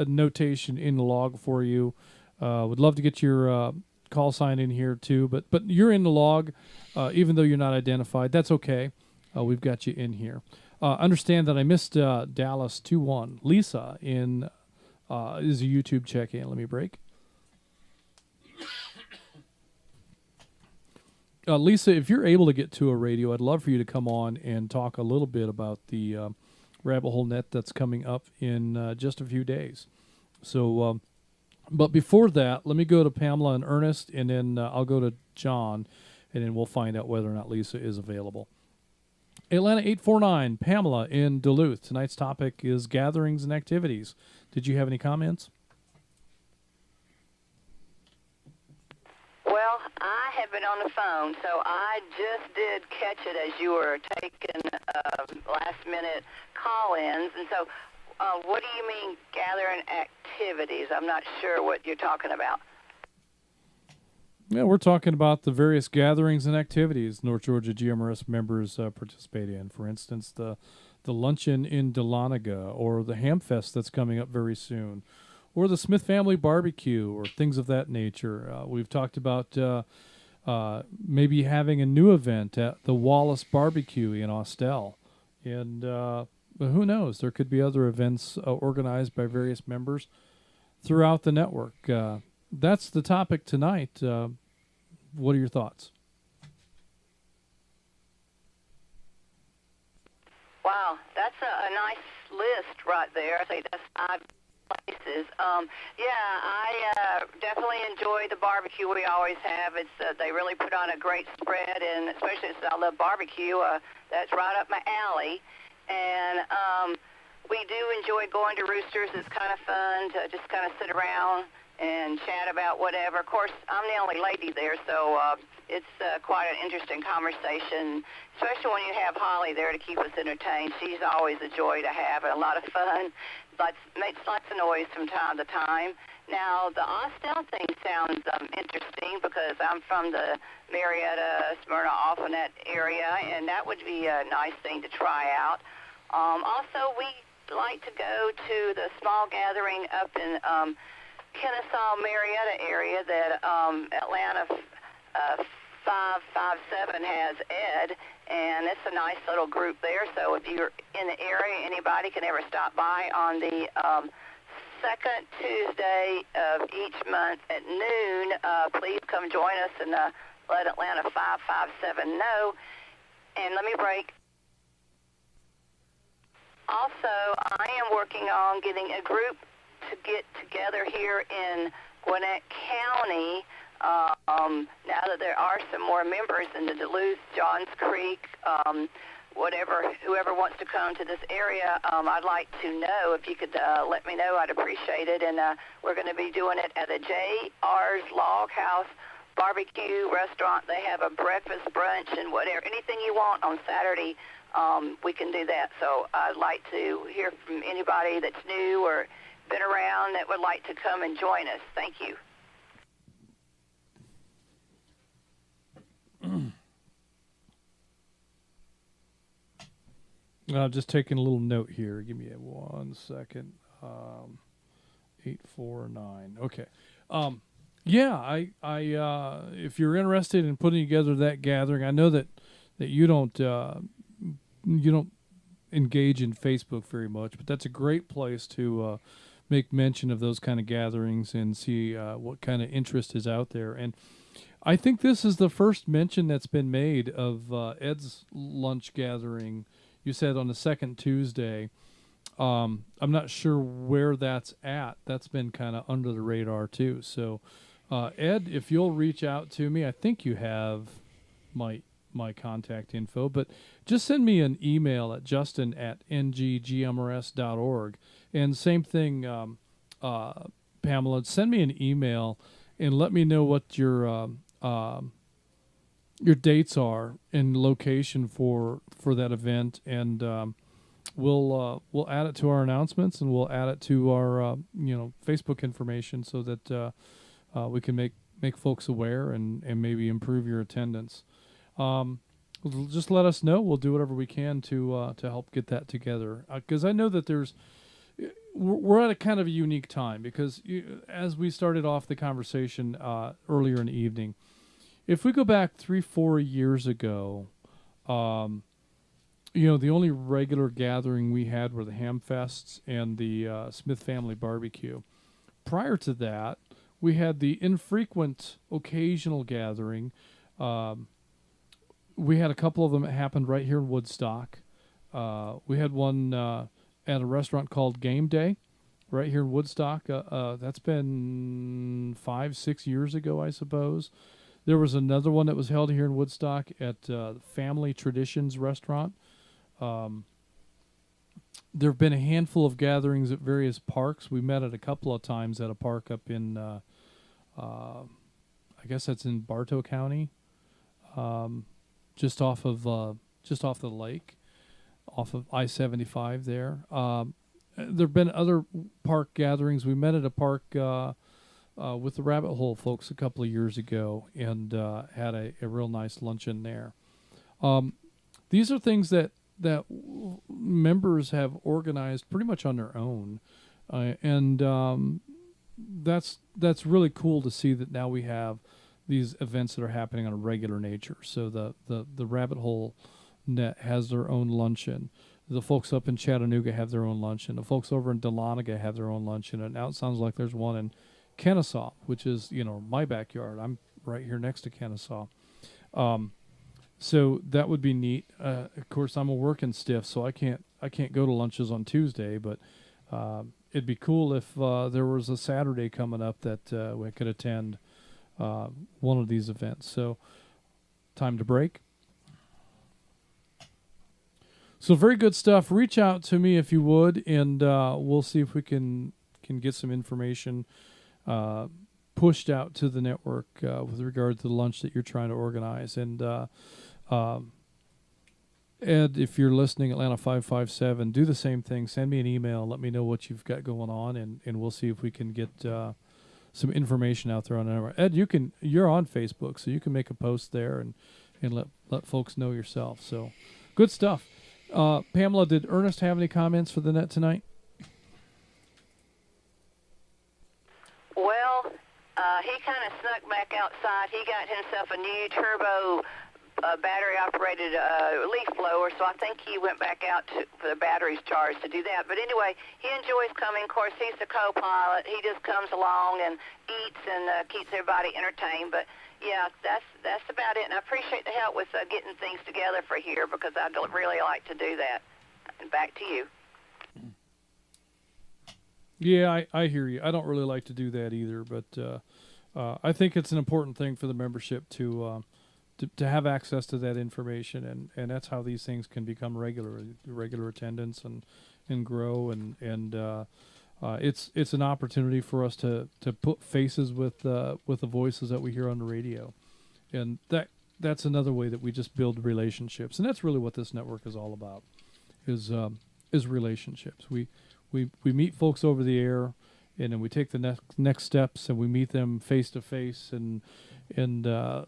notation in the log for you. Would love to get your call sign in here too, but you're in the log, even though you're not identified. That's okay. We've got you in here. Understand that I missed Dallas 2-1. Lisa is a YouTube check-in. Let me break. Lisa, if you're able to get to a radio, I'd love for you to come on and talk a little bit about the Rabbit Hole Net that's coming up in just a few days. So, but before that, let me go to Pamela and Ernest, and then I'll go to John, and then we'll find out whether or not Lisa is available. Atlanta 849, Pamela in Duluth. Tonight's topic is gatherings and activities. Did you have any comments? Well, I have been on the phone, so I just did catch it as you were taking last-minute call-ins. And so what do you mean gathering activities? I'm not sure what you're talking about. Yeah, we're talking about the various gatherings and activities North Georgia GMRS members participate in. For instance, the luncheon in Dahlonega, or the Hamfest that's coming up very soon, or the Smith Family Barbecue, or things of that nature. We've talked about maybe having a new event at the Wallace Barbecue in Austell. And who knows? There could be other events organized by various members throughout the network. That's the topic tonight. What are your thoughts? Wow, that's a nice list right there. I think that's 5 places. I definitely enjoy the barbecue we always have. It's they really put on a great spread, and especially since I love barbecue, that's right up my alley. And we do enjoy going to Roosters. It's kind of fun to just kind of sit around and chat about whatever. Of course, I'm the only lady there, so it's quite an interesting conversation, especially when you have Holly there to keep us entertained. She's always a joy to have and a lot of fun, but makes lots of noise from time to time. Now, the Austell thing sounds interesting because I'm from the Marietta, Smyrna, Alphanet area, and that would be a nice thing to try out. Also, we like to go to the small gathering up in Kennesaw, Marietta area that Atlanta 557 has Ed, and it's a nice little group there. So if you're in the area, anybody can ever stop by on the second Tuesday of each month at noon. Please come join us and let Atlanta 557 know. And let me break. Also, I am working on getting a group to get together here in Gwinnett County. Now that there are some more members in the Duluth, Johns Creek, whoever wants to come to this area, I'd like to know if you could let me know. I'd appreciate it. And we're going to be doing it at the J.R.'s Log House Barbecue Restaurant. They have a breakfast, brunch, and whatever, anything you want on Saturday. We can do that. So I'd like to hear from anybody that's new or been around that would like to come and join us. Thank you. Just taking a little note here. Give me 1 second. 849. Okay. Yeah, I if you're interested in putting together that gathering, I know that you don't engage in Facebook very much, but that's a great place to make mention of those kind of gatherings and see what kind of interest is out there. And I think this is the first mention that's been made of Ed's lunch gathering. You said on the second Tuesday. I'm not sure where that's at. That's been kind of under the radar too. So, Ed, if you'll reach out to me, I think you have my contact info, but just send me an email at justin@nggmrs.org. And same thing, Pamela, send me an email and let me know what your dates are and location for that event, and we'll add it to our announcements, and we'll add it to our Facebook information so that we can make folks aware and maybe improve your attendance. Just let us know. We'll do whatever we can to help get that together, because I know that we're at a kind of a unique time, because as we started off the conversation earlier in the evening, if we go back 3-4 years ago, the only regular gathering we had were the Hamfests and the Smith Family Barbecue. Prior to that, we had the infrequent occasional gathering. We had a couple of them that happened right here in Woodstock. We had one at a restaurant called Game Day right here in Woodstock. That's been 5-6 years ago, I suppose. There was another one that was held here in Woodstock at Family Traditions Restaurant. There have been a handful of gatherings at various parks. We met at a couple of times at a park up in, I guess that's in Bartow County, just off the lake, off of I-75 there. There have been other park gatherings. We met at a park with the Rabbit Hole folks a couple of years ago, and had a real nice luncheon there. These are things that members have organized pretty much on their own, and that's really cool to see that now we have these events that are happening on a regular nature. So the Rabbit Hole Net has their own luncheon. The folks up in Chattanooga have their own luncheon. The folks over in Dahlonega have their own luncheon. And now it sounds like there's one in Kennesaw, which is my backyard. I'm right here next to Kennesaw. So that would be neat. Of course, I'm a working stiff, so I can't go to lunches on Tuesday. But it'd be cool if there was a Saturday coming up that we could attend one of these events. So, time to break. So very good stuff. Reach out to me if you would, and we'll see if we can get some information pushed out to the network with regard to the lunch that you're trying to organize. And Ed, if you're listening, Atlanta 557, do the same thing. Send me an email. Let me know what you've got going on, and we'll see if we can get some information out there on the network. Ed, you're on Facebook, so you can make a post there and let folks know yourself. So good stuff. Pamela, did Ernest have any comments for the net tonight? Well, he kind of snuck back outside. He got himself a new turbo battery-operated leaf blower, so I think he went back out for the batteries charged to do that. But anyway, he enjoys coming. Of course, he's the co-pilot. He just comes along and eats and keeps everybody entertained. But yeah, that's about it. And I appreciate the help with getting things together for here, because I really like to do that. And back to you. Yeah, I hear you. I don't really like to do that either, but I think it's an important thing for the membership to to have access to that information, and that's how these things can become regular attendance and grow, and it's an opportunity for us to put faces with the voices that we hear on the radio, and that's another way that we just build relationships, and that's really what this network is all about, is relationships. We meet folks over the air, and then we take the next steps, and we meet them face to face, and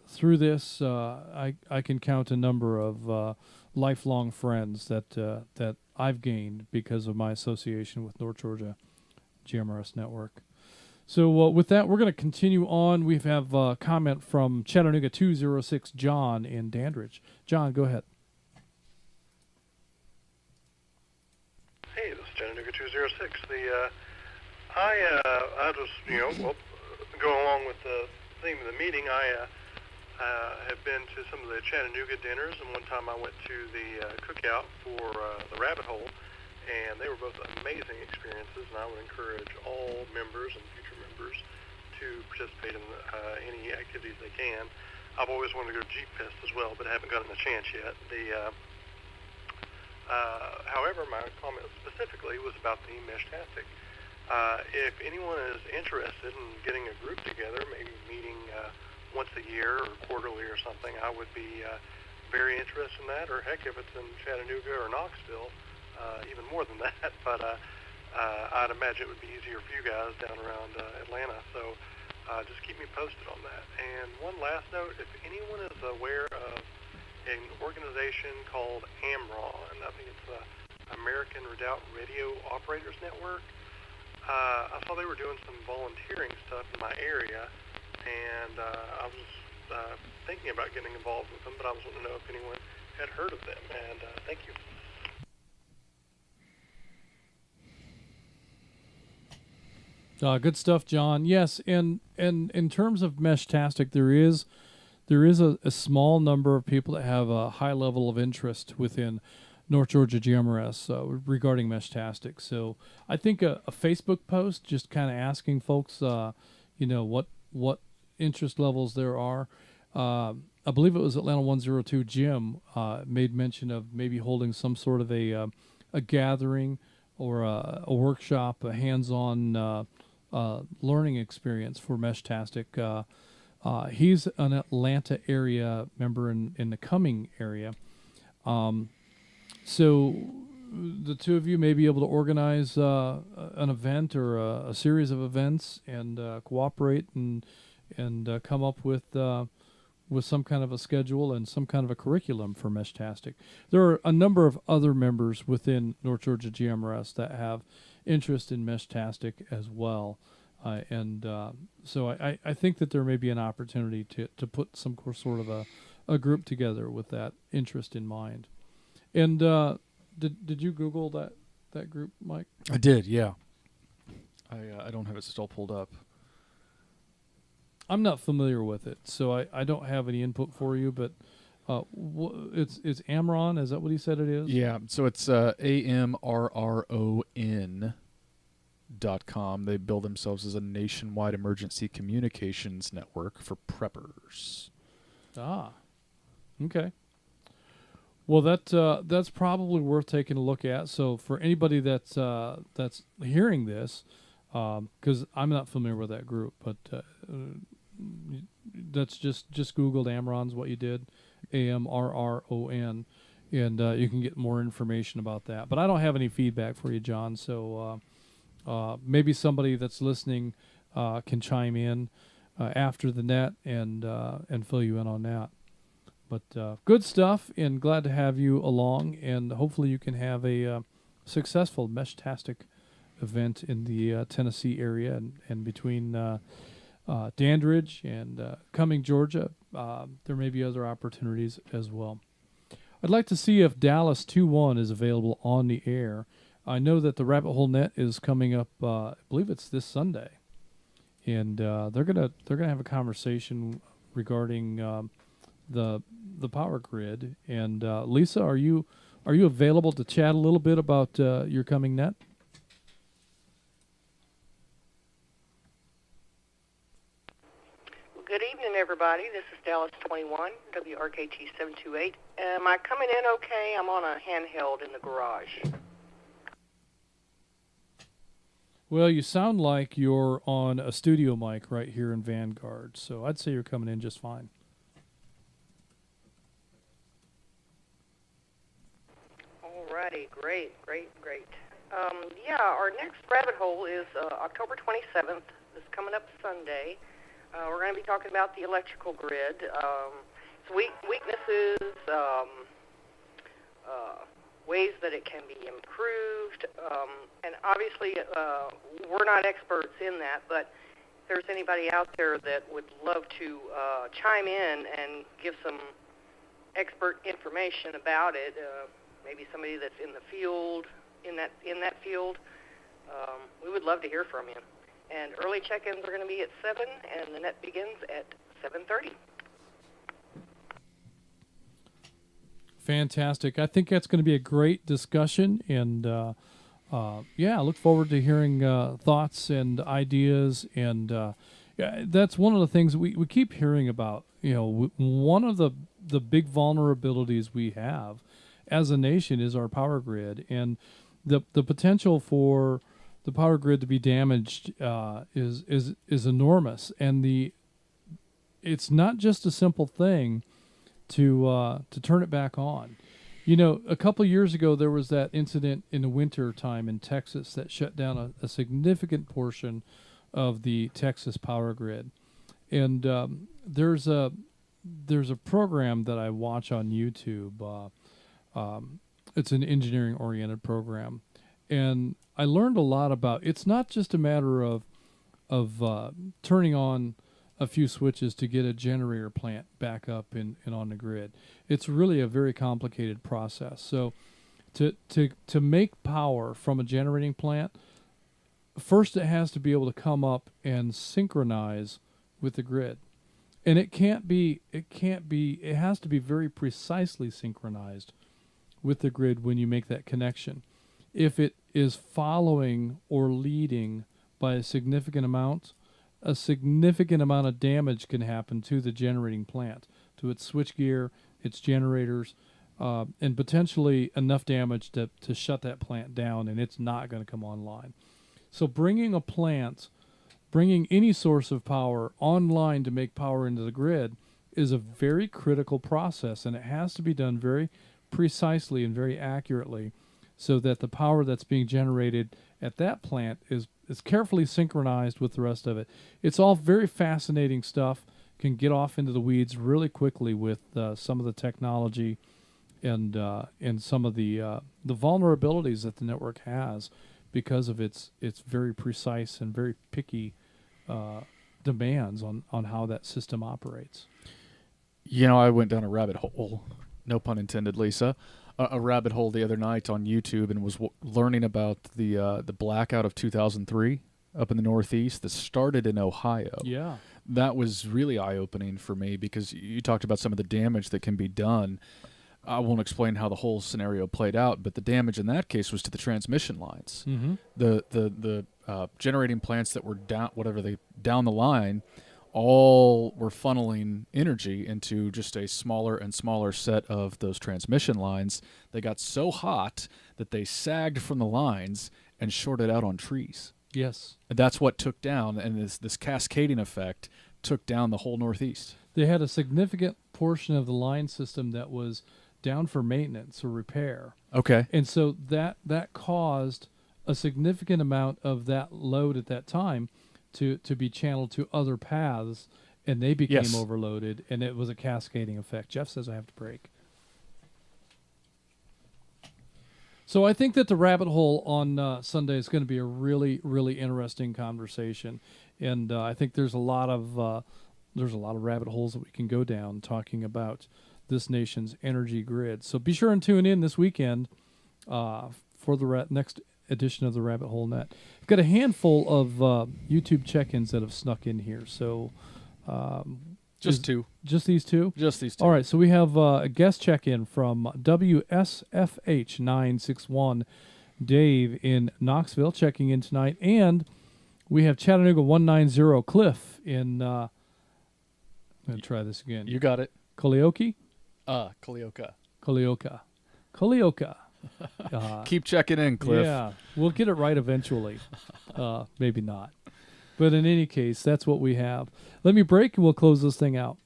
through this, I can count a number of lifelong friends that I've gained because of my association with North Georgia GMRS Network. So with that, we're going to continue on. We have a comment from Chattanooga 206, John in Dandridge. John, go ahead. Hey, this is Chattanooga 206. I just, go along with the theme of the meeting. I have been to some of the Chattanooga dinners, and one time I went to the cookout for the Rabbit Hole, and they were both amazing experiences, and I would encourage all members and future members to participate in any activities they can. I've always wanted to go to Jeep Fest as well, but I haven't gotten a chance yet. However, my comment specifically was about the Meshtastic. If anyone is interested in getting a group together, maybe meeting once a year or quarterly or something, I would be very interested in that, or heck, if it's in Chattanooga or Knoxville, even more than that. But I'd imagine it would be easier for you guys down around Atlanta, so just keep me posted on that. And one last note, if anyone is aware of an organization called AMRON, I think it's the American Redoubt Radio Operators Network, I saw they were doing some volunteering stuff in my area, and I was thinking about getting involved with them, but I was wanting to know if anyone had heard of them, and thank you. Good stuff, John. Yes, and in terms of Meshtastic, there is a small number of people that have a high level of interest within North Georgia GMRS regarding Meshtastic. So I think a Facebook post just kind of asking folks, what interest levels there are. I believe it was Atlanta 102 Jim made mention of maybe holding some sort of a gathering or a workshop, a hands-on learning experience for Meshtastic. He's an Atlanta area member in the Cumming area. So the two of you may be able to organize an event or a series of events and cooperate and come up with some kind of a schedule and some kind of a curriculum for Meshtastic. There are a number of other members within North Georgia GMRS that have interest in Meshtastic as well. So I think that there may be an opportunity to put some sort of a group together with that interest in mind. And did you Google that group, Mike? I did, yeah. I don't have it still pulled up. I'm not familiar with it, so I don't have any input for you. But it's Amron. Is that what he said it is? Yeah. So it's AMRRON.com. They bill themselves as a nationwide emergency communications network for preppers. Ah. Okay. Well, that's probably worth taking a look at. So for anybody that's hearing this, because I'm not familiar with that group, but that's just Googled Amron's what you did, AMRRON, and you can get more information about that. But I don't have any feedback for you, John. So maybe somebody that's listening can chime in after the net and fill you in on that. But good stuff, and glad to have you along, and hopefully you can have a successful Meshtastic event in the Tennessee area and between Dandridge and Cumming, Georgia. There may be other opportunities as well. I'd like to see if Dallas 2-1 is available on the air. I know that the Rabbit Hole Net is coming up, I believe it's this Sunday, and they're gonna have a conversation regarding the power grid. And Lisa, are you available to chat a little bit about your coming net? Good evening, everybody. This is Dallas 21, WRKT 728. Am I coming in okay? I'm on a handheld in the garage. Well, you sound like you're on a studio mic right here in Vanguard, so I'd say you're coming in just fine. Alrighty, great. Yeah, our next rabbit hole is October 27th. This is coming up Sunday. We're going to be talking about the electrical grid, its weaknesses, ways that it can be improved, and obviously we're not experts in that, but if there's anybody out there that would love to chime in and give some expert information about it, maybe somebody that's in the field, in that field, we would love to hear from you. And early check-ins are going to be at 7, and the net begins at 7:30. Fantastic. I think that's going to be a great discussion, and I look forward to hearing thoughts and ideas. And that's one of the things we keep hearing about. One of the big vulnerabilities we have as a nation is our power grid, and the potential for the power grid to be damaged is enormous. And it's not just a simple thing to turn it back on. A couple of years ago, there was that incident in the winter time in Texas that shut down a significant portion of the Texas power grid. And there's a program that I watch on YouTube. It's an engineering-oriented program, and I learned a lot about. It's not just a matter of turning on a few switches to get a generator plant back up and on the grid. It's really a very complicated process. So to make power from a generating plant, first it has to be able to come up and synchronize with the grid. And it has to be very precisely synchronized with the grid when you make that connection. If it is following or leading by a significant amount of damage can happen to the generating plant, to its switchgear, its generators, and potentially enough damage to shut that plant down, and it's not going to come online. So bringing any source of power online to make power into the grid is a very critical process, and it has to be done very precisely and very accurately so that the power that's being generated at that plant is carefully synchronized with the rest of it. It's all very fascinating stuff. Can get off into the weeds really quickly with some of the technology and some of the vulnerabilities that the network has because of its very precise and very picky demands on how that system operates. I went down a rabbit hole, no pun intended, Lisa, a rabbit hole the other night on YouTube and was learning about the blackout of 2003 up in the Northeast that started in Ohio. Yeah. That was really eye-opening for me because you talked about some of the damage that can be done. I won't explain how the whole scenario played out, but the damage in that case was to the transmission lines. Mm-hmm. The generating plants that were down the line all were funneling energy into just a smaller and smaller set of those transmission lines. They got so hot that they sagged from the lines and shorted out on trees. Yes. And that's what took down, and this cascading effect took down the whole Northeast. They had a significant portion of the line system that was down for maintenance or repair. Okay. And so that caused a significant amount of that load at that time to be channeled to other paths, and they became overloaded, and it was a cascading effect. Jeff says I have to break. So I think that the rabbit hole on Sunday is going to be a really, really interesting conversation, and I think there's a lot of rabbit holes that we can go down talking about this nation's energy grid. So be sure and tune in this weekend for the next edition of the Rabbit Hole Net. We've got a handful of YouTube check-ins that have snuck in here. So just two. Just these two? Just these two. All right, so we have a guest check-in from WSFH961, Dave in Knoxville, checking in tonight. And we have Chattanooga 190, Cliff in I'm going to try this again. You got it. Kalioki? Kalioka. Kalioka. Keep checking in, Cliff. Yeah, we'll get it right eventually. Maybe not. But in any case, that's what we have. Let me break and we'll close this thing out.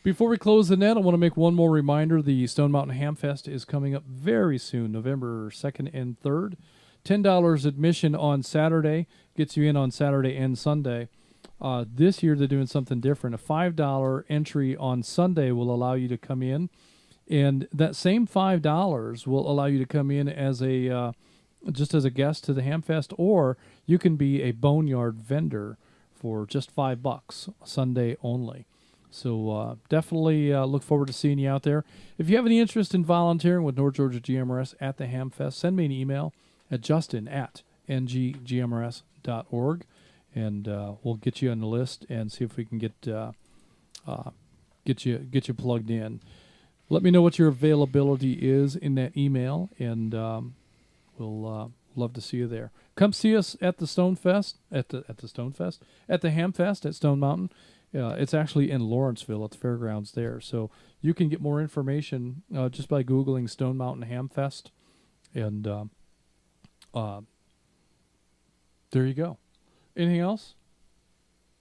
Before we close the net, I want to make one more reminder. The Stone Mountain Hamfest is coming up very soon, November 2nd and 3rd. $10 admission on Saturday gets you in on Saturday and Sunday. This year they're doing something different. A $5 entry on Sunday will allow you to come in, and that same $5 will allow you to come in as a just as a guest to the Hamfest, or you can be a boneyard vendor for just $5 Sunday only. So definitely look forward to seeing you out there. If you have any interest in volunteering with North Georgia GMRS at the Hamfest, send me an email at justin@NGGMRS.org, and we'll get you on the list and see if we can get you plugged in. Let me know what your availability is in that email, and we'll love to see you there. Come see us at the Hamfest at Stone Mountain. It's actually in Lawrenceville at the fairgrounds there. So you can get more information just by Googling Stone Mountain Hamfest. And there you go. Anything else?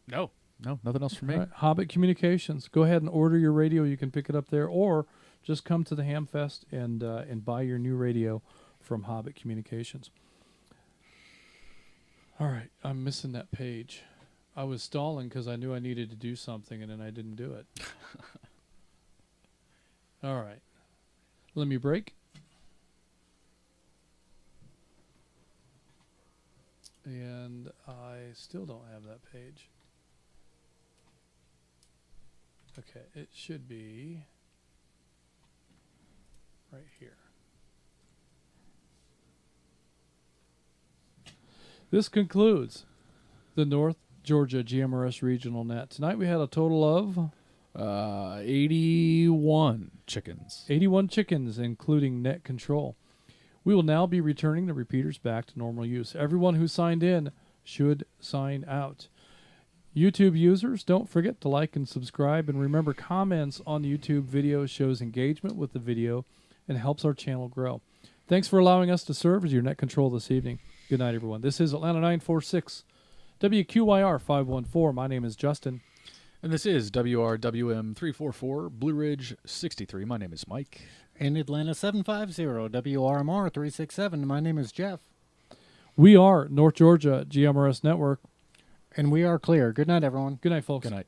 No, nothing else from me. All right. Hobbit Communications. Go ahead and order your radio. You can pick it up there, or just come to the Hamfest and buy your new radio from Hobbit Communications. All right. I'm missing that page. I was stalling because I knew I needed to do something, and then I didn't do it. All right. Let me break. And I still don't have that page. Okay, it should be right here. This concludes the North Georgia GMRS Regional Net. Tonight we had a total of 81 chickens. 81 chickens, including net control. We will now be returning the repeaters back to normal use. Everyone who signed in should sign out. YouTube users, don't forget to like and subscribe. And remember, comments on the YouTube video shows engagement with the video and helps our channel grow. Thanks for allowing us to serve as your net control this evening. Good night, everyone. This is Atlanta 946. WQYR 514. My name is Justin. And this is WRWM 344, Blue Ridge 63. My name is Mike. And Atlanta 750, WRMR 367. My name is Jeff. We are North Georgia GMRS Network. And we are clear. Good night, everyone. Good night, folks. Good night.